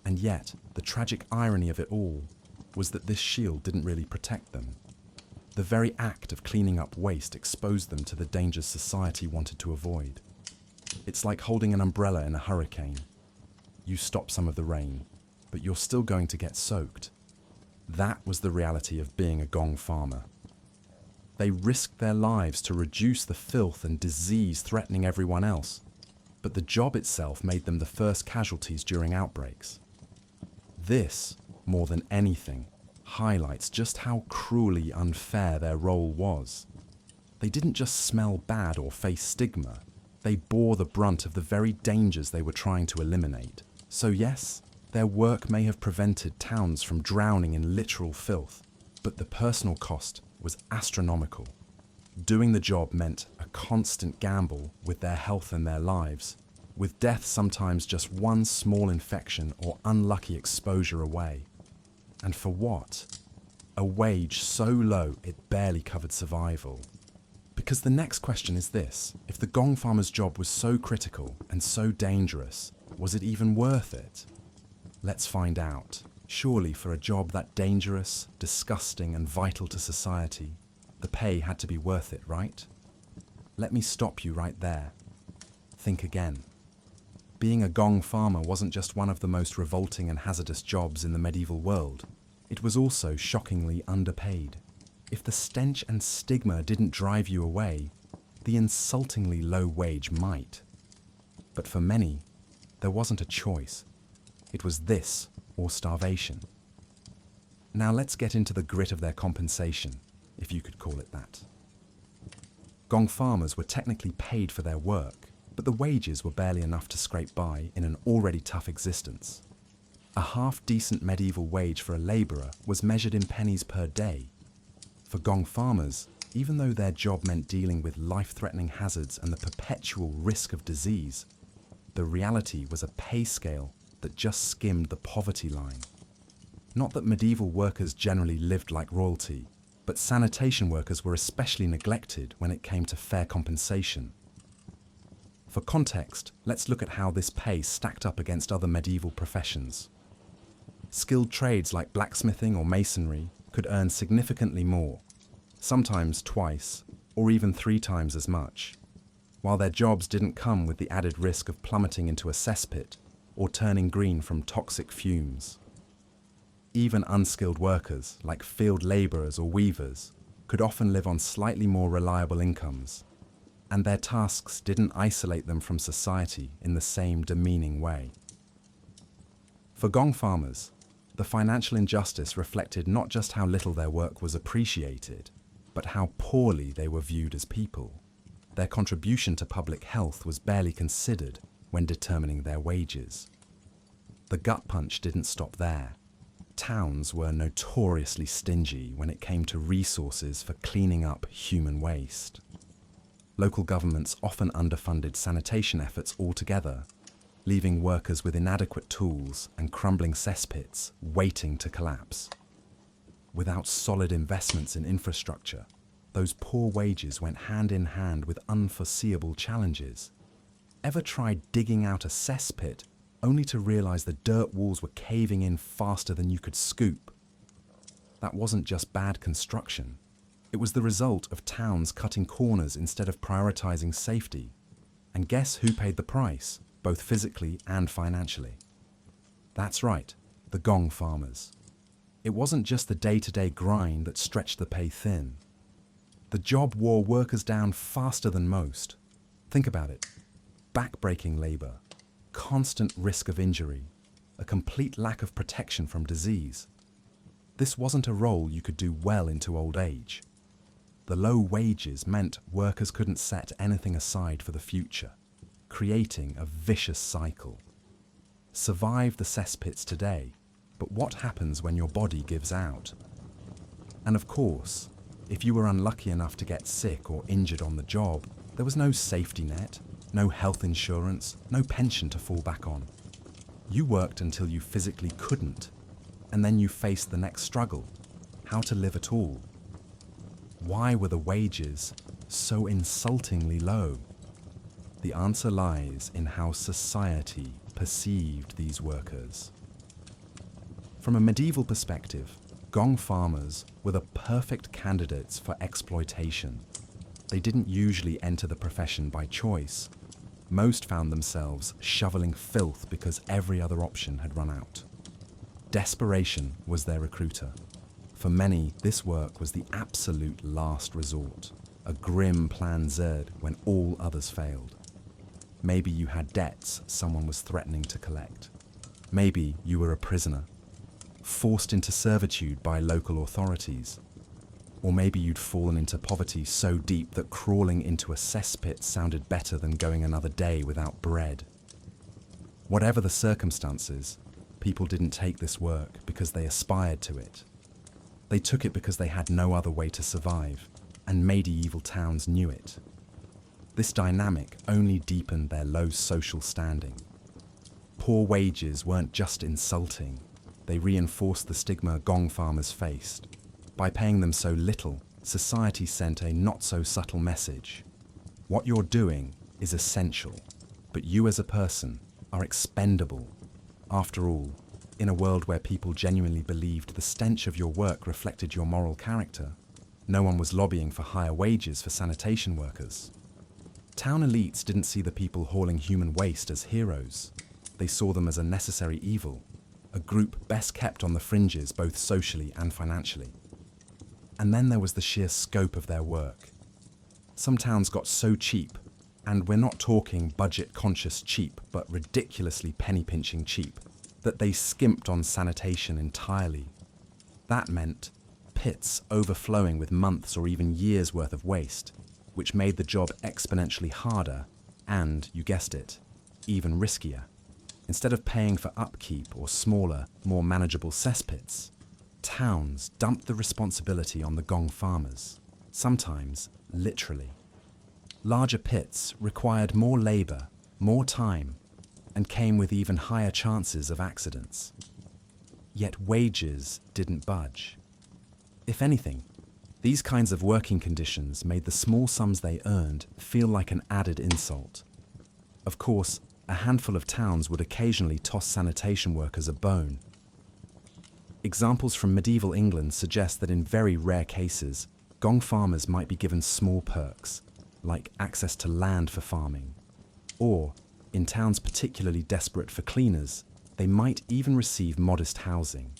And yet, the tragic irony of it all was that this shield didn't really protect them. The very act of cleaning up waste exposed them to the dangers society wanted to avoid. It's like holding an umbrella in a hurricane. You stop some of the rain, but you're still going to get soaked. That was the reality of being a Gong farmer. They risked their lives to reduce the filth and disease threatening everyone else, but the job itself made them the first casualties during outbreaks. This, more than anything, highlights just how cruelly unfair their role was. They didn't just smell bad or face stigma, they bore the brunt of the very dangers they were trying to eliminate. So yes, their work may have prevented towns from drowning in literal filth, but the personal cost was astronomical. Doing the job meant a constant gamble with their health and their lives, with death sometimes just one small infection or unlucky exposure away. And for what? A wage so low it barely covered survival. Because the next question is this: if the Gong farmer's job was so critical and so dangerous, was it even worth it? Let's find out. Surely for a job that dangerous, disgusting and vital to society, the pay had to be worth it, right? Let me stop you right there. Think again. Being a Gong farmer wasn't just one of the most revolting and hazardous jobs in the medieval world. It was also shockingly underpaid. If the stench and stigma didn't drive you away, the insultingly low wage might. But for many, there wasn't a choice. It was this or starvation. Now let's get into the grit of their compensation, if you could call it that. Gong farmers were technically paid for their work, but the wages were barely enough to scrape by in an already tough existence. A half-decent medieval wage for a labourer was measured in pennies per day. For Gong farmers, even though their job meant dealing with life-threatening hazards and the perpetual risk of disease, the reality was a pay scale that just skimmed the poverty line. Not that medieval workers generally lived like royalty, but sanitation workers were especially neglected when it came to fair compensation. For context, let's look at how this pay stacked up against other medieval professions. Skilled trades like blacksmithing or masonry could earn significantly more, sometimes twice or even 3 times as much, while their jobs didn't come with the added risk of plummeting into a cesspit or turning green from toxic fumes. Even unskilled workers, like field labourers or weavers, could often live on slightly more reliable incomes, and their tasks didn't isolate them from society in the same demeaning way. For Gong farmers, the financial injustice reflected not just how little their work was appreciated, but how poorly they were viewed as people. Their contribution to public health was barely considered when determining their wages. The gut punch didn't stop there. Towns were notoriously stingy when it came to resources for cleaning up human waste. Local governments often underfunded sanitation efforts altogether, leaving workers with inadequate tools and crumbling cesspits waiting to collapse. Without solid investments in infrastructure, those poor wages went hand in hand with unforeseeable challenges. Ever tried digging out a cesspit only to realize the dirt walls were caving in faster than you could scoop? That wasn't just bad construction. It was the result of towns cutting corners instead of prioritizing safety. And guess who paid the price, both physically and financially? That's right, the Gong farmers. It wasn't just the day-to-day grind that stretched the pay thin. The job wore workers down faster than most. Think about it. Back-breaking labor, constant risk of injury, a complete lack of protection from disease. This wasn't a role you could do well into old age. The low wages meant workers couldn't set anything aside for the future, creating a vicious cycle. Survive the cesspits today, but what happens when your body gives out? And of course, if you were unlucky enough to get sick or injured on the job, there was no safety net, no health insurance, no pension to fall back on. You worked until you physically couldn't, and then you faced the next struggle: how to live at all. Why were the wages so insultingly low? The answer lies in how society perceived these workers. From a medieval perspective, Gong farmers were the perfect candidates for exploitation. They didn't usually enter the profession by choice. Most found themselves shoveling filth because every other option had run out. Desperation was their recruiter. For many, this work was the absolute last resort, a grim plan Z when all others failed. Maybe you had debts someone was threatening to collect. Maybe you were a prisoner, forced into servitude by local authorities. Or maybe you'd fallen into poverty so deep that crawling into a cesspit sounded better than going another day without bread. Whatever the circumstances, people didn't take this work because they aspired to it. They took it because they had no other way to survive, and medieval towns knew it. This dynamic only deepened their low social standing. Poor wages weren't just insulting, they reinforced the stigma Gong farmers faced. By paying them so little, society sent a not-so-subtle message. What you're doing is essential, but you as a person are expendable. After all, in a world where people genuinely believed the stench of your work reflected your moral character, no one was lobbying for higher wages for sanitation workers. Town elites didn't see the people hauling human waste as heroes. They saw them as a necessary evil, a group best kept on the fringes both socially and financially. And then there was the sheer scope of their work. Some towns got so cheap, and we're not talking budget-conscious cheap, but ridiculously penny-pinching cheap, that they skimped on sanitation entirely. That meant pits overflowing with months or even years' worth of waste, which made the job exponentially harder and, you guessed it, even riskier. Instead of paying for upkeep or smaller, more manageable cesspits, towns dumped the responsibility on the Gong farmers, sometimes literally. Larger pits required more labor, more time, and came with even higher chances of accidents. Yet wages didn't budge. If anything, these kinds of working conditions made the small sums they earned feel like an added insult. Of course, a handful of towns would occasionally toss sanitation workers a bone. Examples from medieval England suggest that in very rare cases, Gong farmers might be given small perks, like access to land for farming, or, in towns particularly desperate for cleaners, they might even receive modest housing.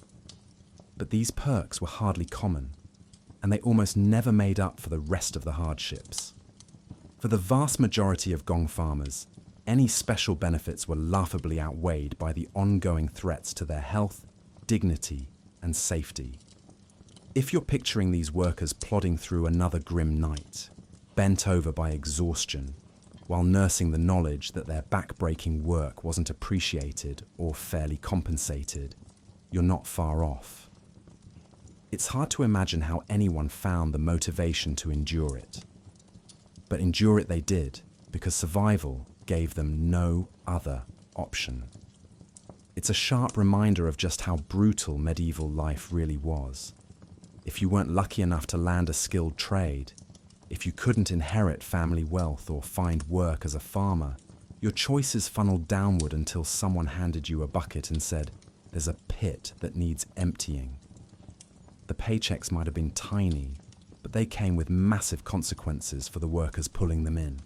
But these perks were hardly common, and they almost never made up for the rest of the hardships. For the vast majority of Gong farmers, any special benefits were laughably outweighed by the ongoing threats to their health, dignity, and safety. If you're picturing these workers plodding through another grim night, bent over by exhaustion, while nursing the knowledge that their back-breaking work wasn't appreciated or fairly compensated, you're not far off. It's hard to imagine how anyone found the motivation to endure it. But endure it they did, because survival gave them no other option. It's a sharp reminder of just how brutal medieval life really was. If you weren't lucky enough to land a skilled trade, if you couldn't inherit family wealth or find work as a farmer, your choices funneled downward until someone handed you a bucket and said, "There's a pit that needs emptying." The paychecks might have been tiny, but they came with massive consequences for the workers pulling them in.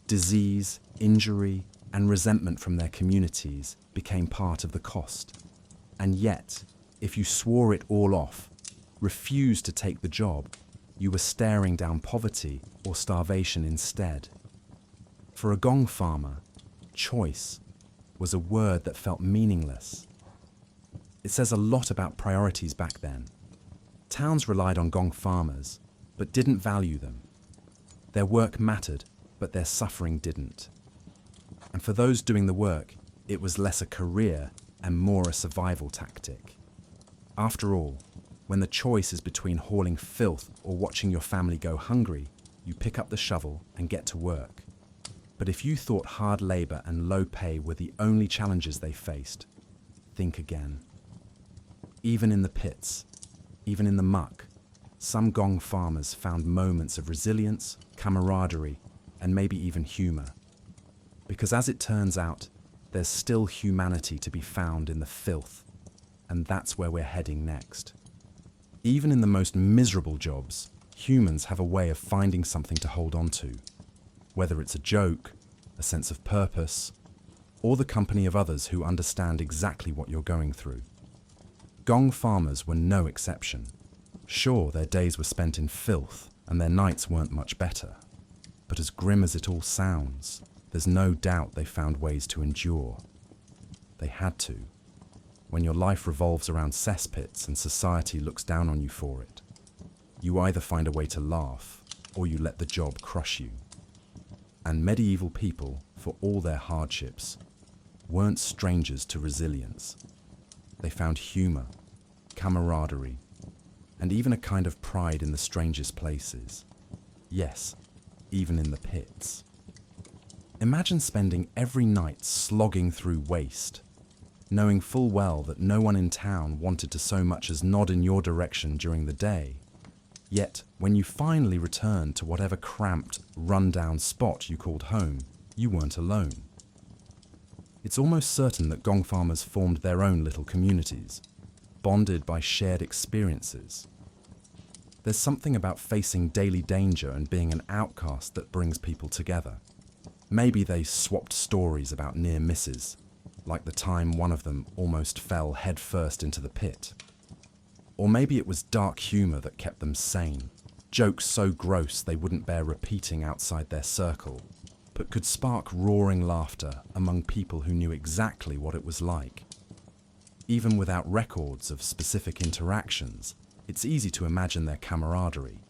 Disease, injury, and resentment from their communities became part of the cost. And yet, if you swore it all off, refused to take the job, you were staring down poverty or starvation instead. For a Gong farmer, choice was a word that felt meaningless. It says a lot about priorities back then. Towns relied on Gong farmers, but didn't value them. Their work mattered, but their suffering didn't. And for those doing the work, it was less a career and more a survival tactic. After all, when the choice is between hauling filth or watching your family go hungry, you pick up the shovel and get to work. But if you thought hard labor and low pay were the only challenges they faced, think again. Even in the pits, even in the muck, some Gong farmers found moments of resilience, camaraderie, and maybe even humor. Because as it turns out, there's still humanity to be found in the filth, and that's where we're heading next. Even in the most miserable jobs, humans have a way of finding something to hold on to, whether it's a joke, a sense of purpose, or the company of others who understand exactly what you're going through. Gong farmers were no exception. Sure, their days were spent in filth, and their nights weren't much better. But as grim as it all sounds, there's no doubt they found ways to endure. They had to. When your life revolves around cesspits and society looks down on you for it, you either find a way to laugh or you let the job crush you. And medieval people, for all their hardships, weren't strangers to resilience. They found humor, camaraderie, and even a kind of pride in the strangest places. Yes, even in the pits. Imagine spending every night slogging through waste, knowing full well that no one in town wanted to so much as nod in your direction during the day. Yet, when you finally returned to whatever cramped, run-down spot you called home, you weren't alone. It's almost certain that Gong farmers formed their own little communities, bonded by shared experiences. There's something about facing daily danger and being an outcast that brings people together. Maybe they swapped stories about near misses, like the time one of them almost fell headfirst into the pit. Or maybe it was dark humor that kept them sane, jokes so gross they wouldn't bear repeating outside their circle, but could spark roaring laughter among people who knew exactly what it was like. Even without records of specific interactions, it's easy to imagine their camaraderie.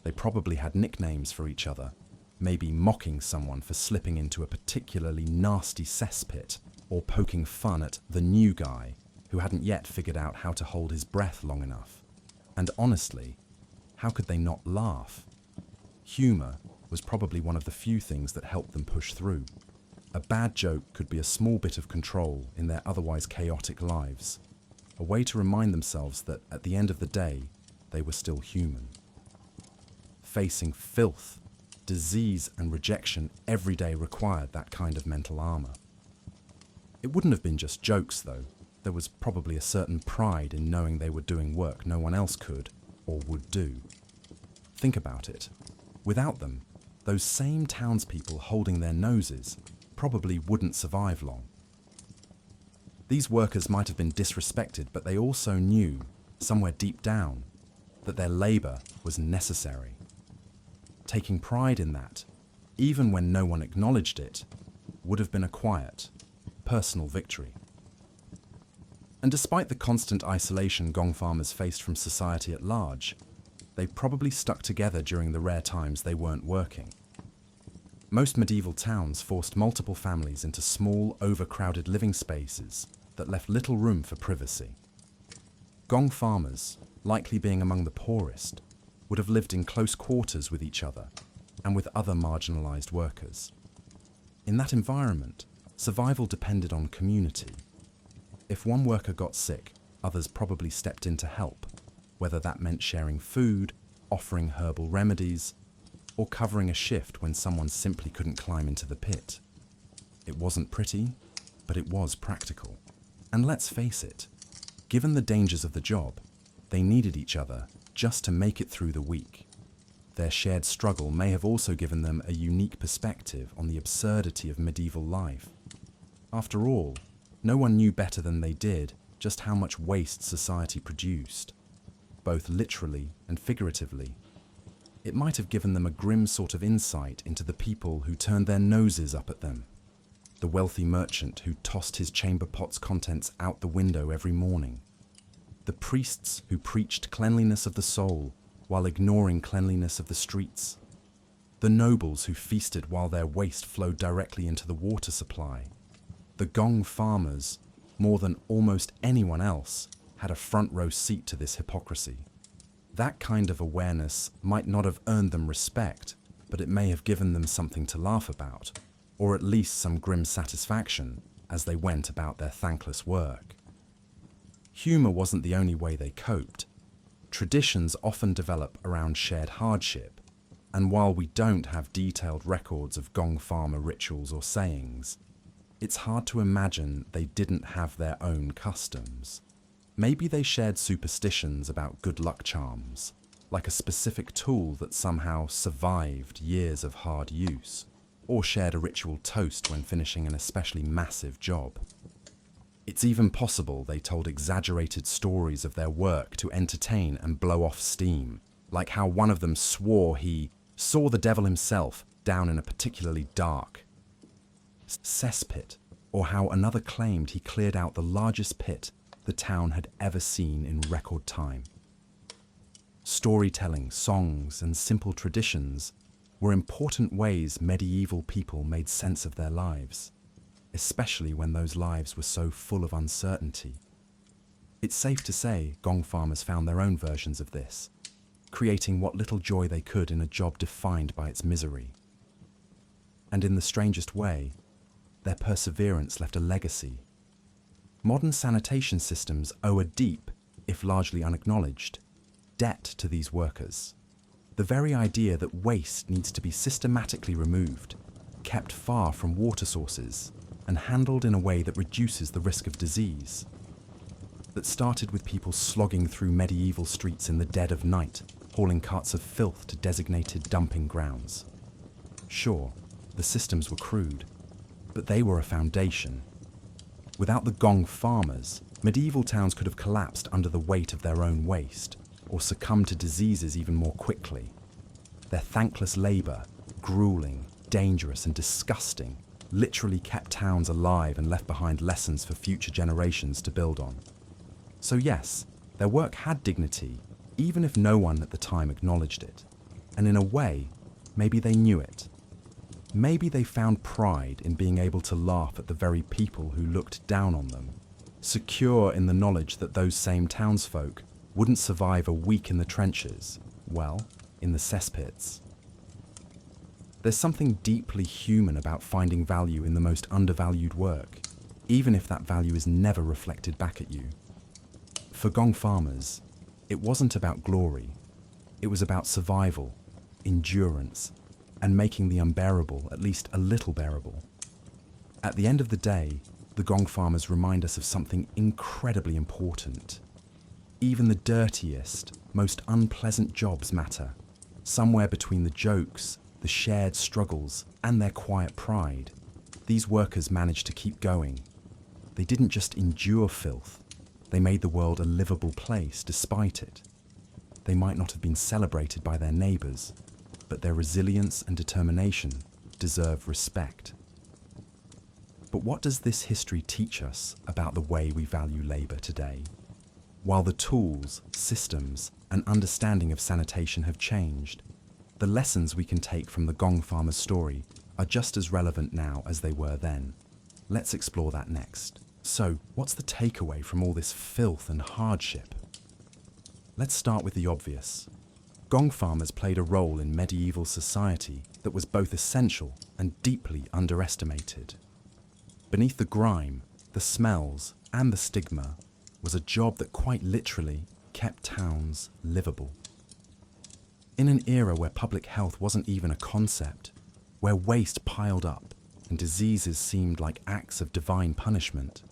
They probably had nicknames for each other, maybe mocking someone for slipping into a particularly nasty cesspit, or poking fun at the new guy who hadn't yet figured out how to hold his breath long enough. And honestly, how could they not laugh? Humor was probably one of the few things that helped them push through. A bad joke could be a small bit of control in their otherwise chaotic lives. a way to remind themselves that at the end of the day, they were still human. Facing filth, disease, and rejection every day required that kind of mental armor. It wouldn't have been just jokes, though. There was probably a certain pride in knowing they were doing work no one else could or would do. Think about it. Without them, those same townspeople holding their noses probably wouldn't survive long. These workers might have been disrespected, but they also knew, somewhere deep down, that their labor was necessary. Taking pride in that, even when no one acknowledged it, would have been a quiet, personal victory. And despite the constant isolation Gong farmers faced from society at large, they probably stuck together during the rare times they weren't working. Most medieval towns forced multiple families into small, overcrowded living spaces that left little room for privacy. Gong farmers, likely being among the poorest, would have lived in close quarters with each other and with other marginalized workers. In that environment, survival depended on community. If one worker got sick, others probably stepped in to help, whether that meant sharing food, offering herbal remedies, or covering a shift when someone simply couldn't climb into the pit. It wasn't pretty, but it was practical. And let's face it, given the dangers of the job, they needed each other just to make it through the week. Their shared struggle may have also given them a unique perspective on the absurdity of medieval life. After all, no one knew better than they did just how much waste society produced, both literally and figuratively. It might have given them a grim sort of insight into the people who turned their noses up at them. The wealthy merchant who tossed his chamber pot's contents out the window every morning. The priests who preached cleanliness of the soul while ignoring cleanliness of the streets. The nobles who feasted while their waste flowed directly into the water supply. The Gong farmers, more than almost anyone else, had a front row seat to this hypocrisy. That kind of awareness might not have earned them respect, but it may have given them something to laugh about, or at least some grim satisfaction as they went about their thankless work. Humor wasn't the only way they coped. Traditions often develop around shared hardship, and while we don't have detailed records of Gong farmer rituals or sayings, it's hard to imagine they didn't have their own customs. Maybe they shared superstitions about good luck charms, like a specific tool that somehow survived years of hard use, or shared a ritual toast when finishing an especially massive job. It's even possible they told exaggerated stories of their work to entertain and blow off steam, like how one of them swore he saw the devil himself down in a particularly dark cesspit, or how another claimed he cleared out the largest pit the town had ever seen in record time. Storytelling, songs, and simple traditions were important ways medieval people made sense of their lives, especially when those lives were so full of uncertainty. It's safe to say Gong farmers found their own versions of this, creating what little joy they could in a job defined by its misery. And in the strangest way, their perseverance left a legacy. Modern sanitation systems owe a deep, if largely unacknowledged, debt to these workers. The very idea that waste needs to be systematically removed, kept far from water sources, and handled in a way that reduces the risk of disease. That started with people slogging through medieval streets in the dead of night, hauling carts of filth to designated dumping grounds. Sure, the systems were crude, but they were a foundation. Without the Gong farmers, medieval towns could have collapsed under the weight of their own waste, or succumbed to diseases even more quickly. Their thankless labor, grueling, dangerous, and disgusting, literally kept towns alive and left behind lessons for future generations to build on. So yes, their work had dignity, even if no one at the time acknowledged it. And in a way, maybe they knew it. Maybe they found pride in being able to laugh at the very people who looked down on them, secure in the knowledge that those same townsfolk wouldn't survive a week in the trenches, well, in the cesspits. There's something deeply human about finding value in the most undervalued work, even if that value is never reflected back at you. For Gong farmers, it wasn't about glory. It was about survival, endurance, and making the unbearable at least a little bearable. At the end of the day, the Gong farmers remind us of something incredibly important. Even the dirtiest, most unpleasant jobs matter. Somewhere between the jokes, the shared struggles, and their quiet pride, these workers managed to keep going. They didn't just endure filth, they made the world a livable place despite it. They might not have been celebrated by their neighbours, but their resilience and determination deserve respect. But what does this history teach us about the way we value labour today? While the tools, systems, and understanding of sanitation have changed, the lessons we can take from the Gong farmer's story are just as relevant now as they were then. Let's explore that next. So, what's the takeaway from all this filth and hardship? Let's start with the obvious. Gong farmers played a role in medieval society that was both essential and deeply underestimated. Beneath the grime, the smells, and the stigma was a job that quite literally kept towns livable. In an era where public health wasn't even a concept, where waste piled up and diseases seemed like acts of divine punishment,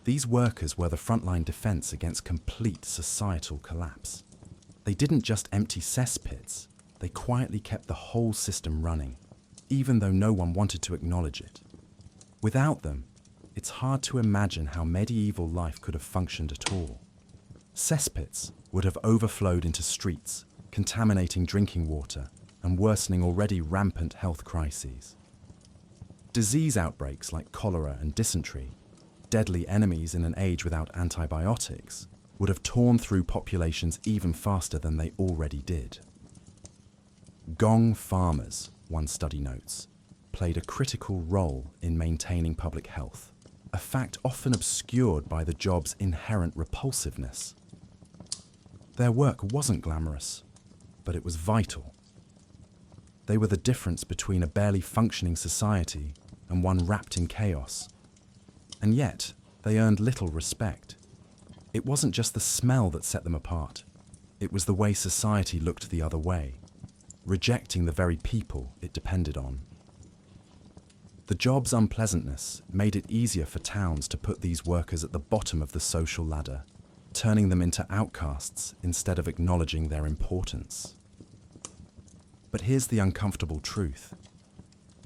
these workers were the frontline defense against complete societal collapse. They didn't just empty cesspits, they quietly kept the whole system running, even though no one wanted to acknowledge it. Without them, it's hard to imagine how medieval life could have functioned at all. Cesspits would have overflowed into streets, contaminating drinking water and worsening already rampant health crises. Disease outbreaks like cholera and dysentery, deadly enemies in an age without antibiotics, would have torn through populations even faster than they already did. Gong farmers, one study notes, played a critical role in maintaining public health, a fact often obscured by the job's inherent repulsiveness. Their work wasn't glamorous, but it was vital. They were the difference between a barely functioning society and one wrapped in chaos. And yet, they earned little respect. It wasn't just the smell that set them apart. It was the way society looked the other way, rejecting the very people it depended on. The job's unpleasantness made it easier for towns to put these workers at the bottom of the social ladder, turning them into outcasts instead of acknowledging their importance. But here's the uncomfortable truth.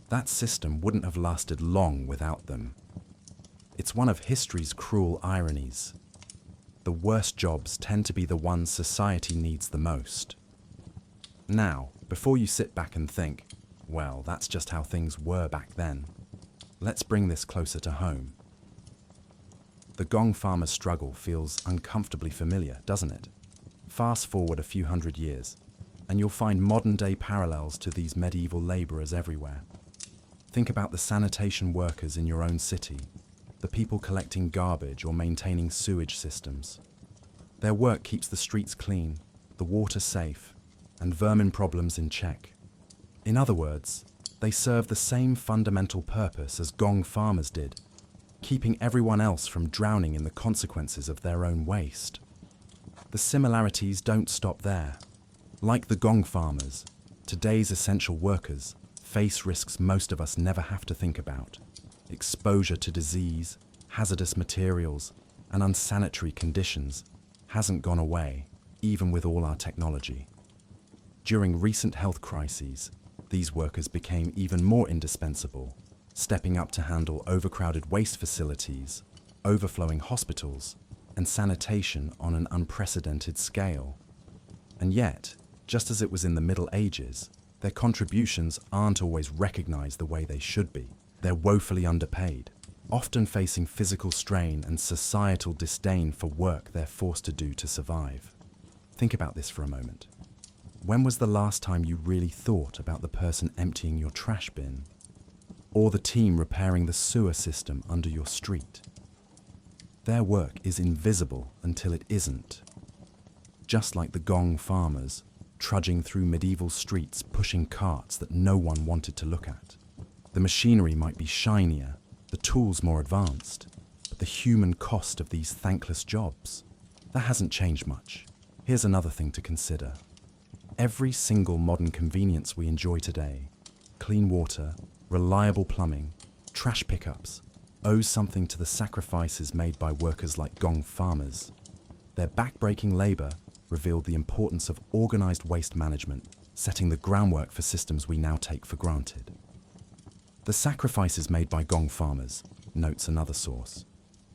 That system wouldn't have lasted long without them. It's one of history's cruel ironies. The worst jobs tend to be the ones society needs the most. Now, before you sit back and think, well, that's just how things were back then, let's bring this closer to home. The Gong farmer's struggle feels uncomfortably familiar, doesn't it? Fast forward a few hundred years, and you'll find modern-day parallels to these medieval labourers everywhere. Think about the sanitation workers in your own city, the people collecting garbage or maintaining sewage systems. Their work keeps the streets clean, the water safe, and vermin problems in check. In other words, they serve the same fundamental purpose as Gong farmers did, keeping everyone else from drowning in the consequences of their own waste. The similarities don't stop there. Like the Gong farmers, today's essential workers face risks most of us never have to think about. Exposure to disease, hazardous materials, and unsanitary conditions hasn't gone away, even with all our technology. During recent health crises, these workers became even more indispensable, stepping up to handle overcrowded waste facilities, overflowing hospitals, and sanitation on an unprecedented scale. And yet, just as it was in the Middle Ages, their contributions aren't always recognized the way they should be. They're woefully underpaid, often facing physical strain and societal disdain for work they're forced to do to survive. Think about this for a moment. When was the last time you really thought about the person emptying your trash bin? Or the team repairing the sewer system under your street? Their work is invisible until it isn't. Just like the Gong farmers, trudging through medieval streets pushing carts that no one wanted to look at. The machinery might be shinier, the tools more advanced, but the human cost of these thankless jobs, That hasn't changed much. Here's another thing to consider. Every single modern convenience we enjoy today, clean water, reliable plumbing, trash pickups, owes something to the sacrifices made by workers like Gong farmers. Their backbreaking labor revealed the importance of organized waste management, setting the groundwork for systems we now take for granted. The sacrifices made by Gong farmers, notes another source,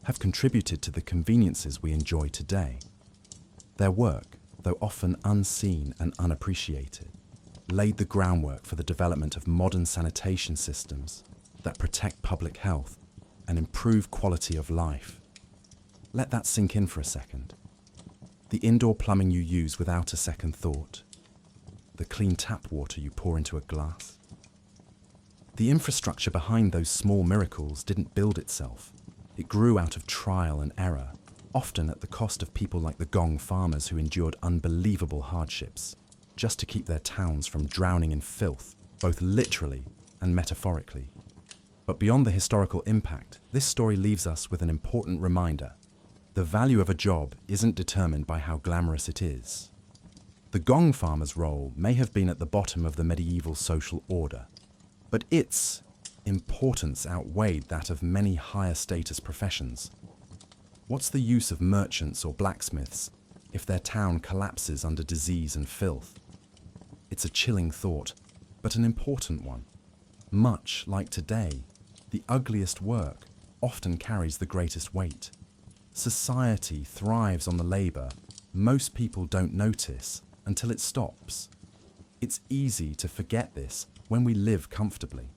have contributed to the conveniences we enjoy today. Their work, though often unseen and unappreciated, laid the groundwork for the development of modern sanitation systems that protect public health and improve quality of life. Let that sink in for a second. The indoor plumbing you use without a second thought, the clean tap water you pour into a glass. The infrastructure behind those small miracles didn't build itself. It grew out of trial and error, often at the cost of people like the Gong farmers who endured unbelievable hardships, just to keep their towns from drowning in filth, both literally and metaphorically. But beyond the historical impact, this story leaves us with an important reminder. The value of a job isn't determined by how glamorous it is. The Gong farmer's role may have been at the bottom of the medieval social order, but its importance outweighed that of many higher status professions. What's the use of merchants or blacksmiths if their town collapses under disease and filth? It's a chilling thought, but an important one. Much like today, the ugliest work often carries the greatest weight. Society thrives on the labor most people don't notice until it stops. It's easy to forget this when we live comfortably.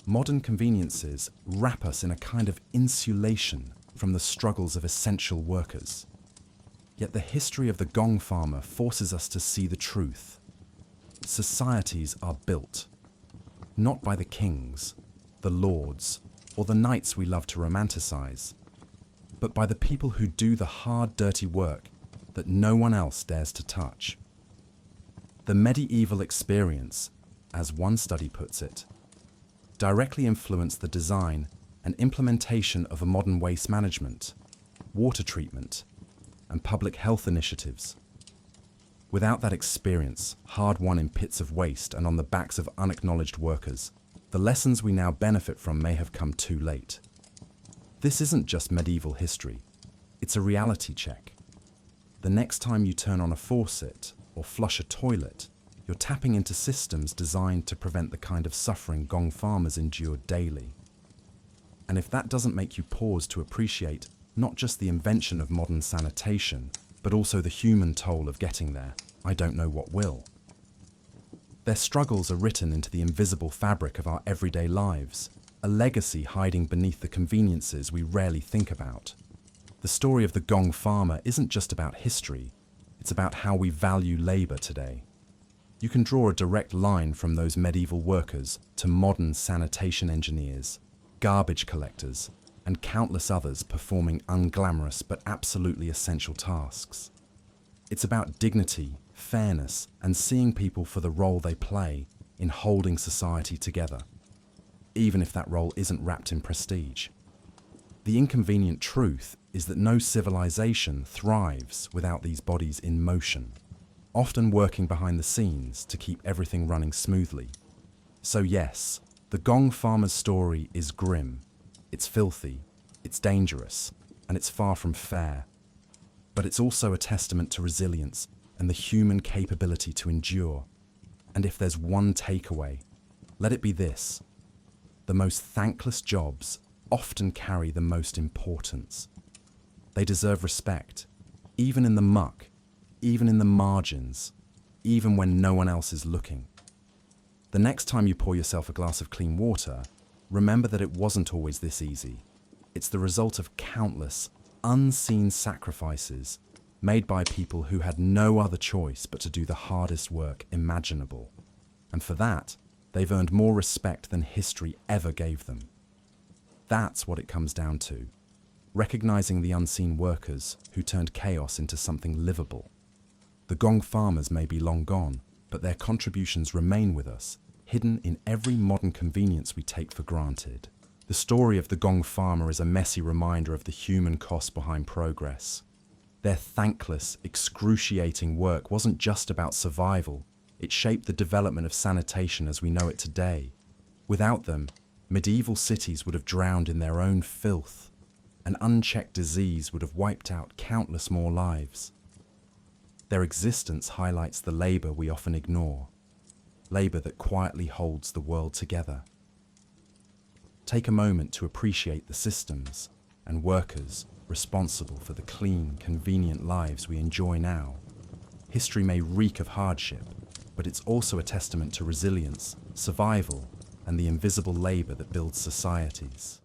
Modern conveniences wrap us in a kind of insulation from the struggles of essential workers. Yet the history of the Gong farmer forces us to see the truth. Societies are built, not by the kings, the lords, or the knights we love to romanticize, but by the people who do the hard, dirty work that no one else dares to touch. The medieval experience, as one study puts it, directly influenced the design and implementation of a modern waste management, water treatment, and public health initiatives. Without that experience, hard won in pits of waste and on the backs of unacknowledged workers, the lessons we now benefit from may have come too late. This isn't just medieval history, it's a reality check. The next time you turn on a faucet or flush a toilet, you're tapping into systems designed to prevent the kind of suffering Gong farmers endure daily. And if that doesn't make you pause to appreciate not just the invention of modern sanitation, but also the human toll of getting there, I don't know what will. Their struggles are written into the invisible fabric of our everyday lives, a legacy hiding beneath the conveniences we rarely think about. The story of the Gong farmer isn't just about history, it's about how we value labor today. You can draw a direct line from those medieval workers to modern sanitation engineers, garbage collectors, and countless others performing unglamorous but absolutely essential tasks. It's about dignity, fairness, and seeing people for the role they play in holding society together, even if that role isn't wrapped in prestige. The inconvenient truth is that no civilization thrives without these bodies in motion, often working behind the scenes to keep everything running smoothly. So yes, the Gong farmer's story is grim, it's filthy, it's dangerous, and it's far from fair. But it's also a testament to resilience and the human capability to endure. And if there's one takeaway, let it be this: the most thankless jobs often carry the most importance. They deserve respect, even in the muck, even in the margins, even when no one else is looking. The next time you pour yourself a glass of clean water, remember that it wasn't always this easy. It's the result of countless, unseen sacrifices made by people who had no other choice but to do the hardest work imaginable. And for that, they've earned more respect than history ever gave them. That's what it comes down to, recognizing the unseen workers who turned chaos into something livable. The Gong farmers may be long gone, but their contributions remain with us, hidden in every modern convenience we take for granted. The story of the Gong farmer is a messy reminder of the human cost behind progress. Their thankless, excruciating work wasn't just about survival, it shaped the development of sanitation as we know it today. Without them, medieval cities would have drowned in their own filth. An unchecked disease would have wiped out countless more lives. Their existence highlights the labor we often ignore, labor that quietly holds the world together. Take a moment to appreciate the systems and workers responsible for the clean, convenient lives we enjoy now. History may reek of hardship, but it's also a testament to resilience, survival, and the invisible labor that builds societies.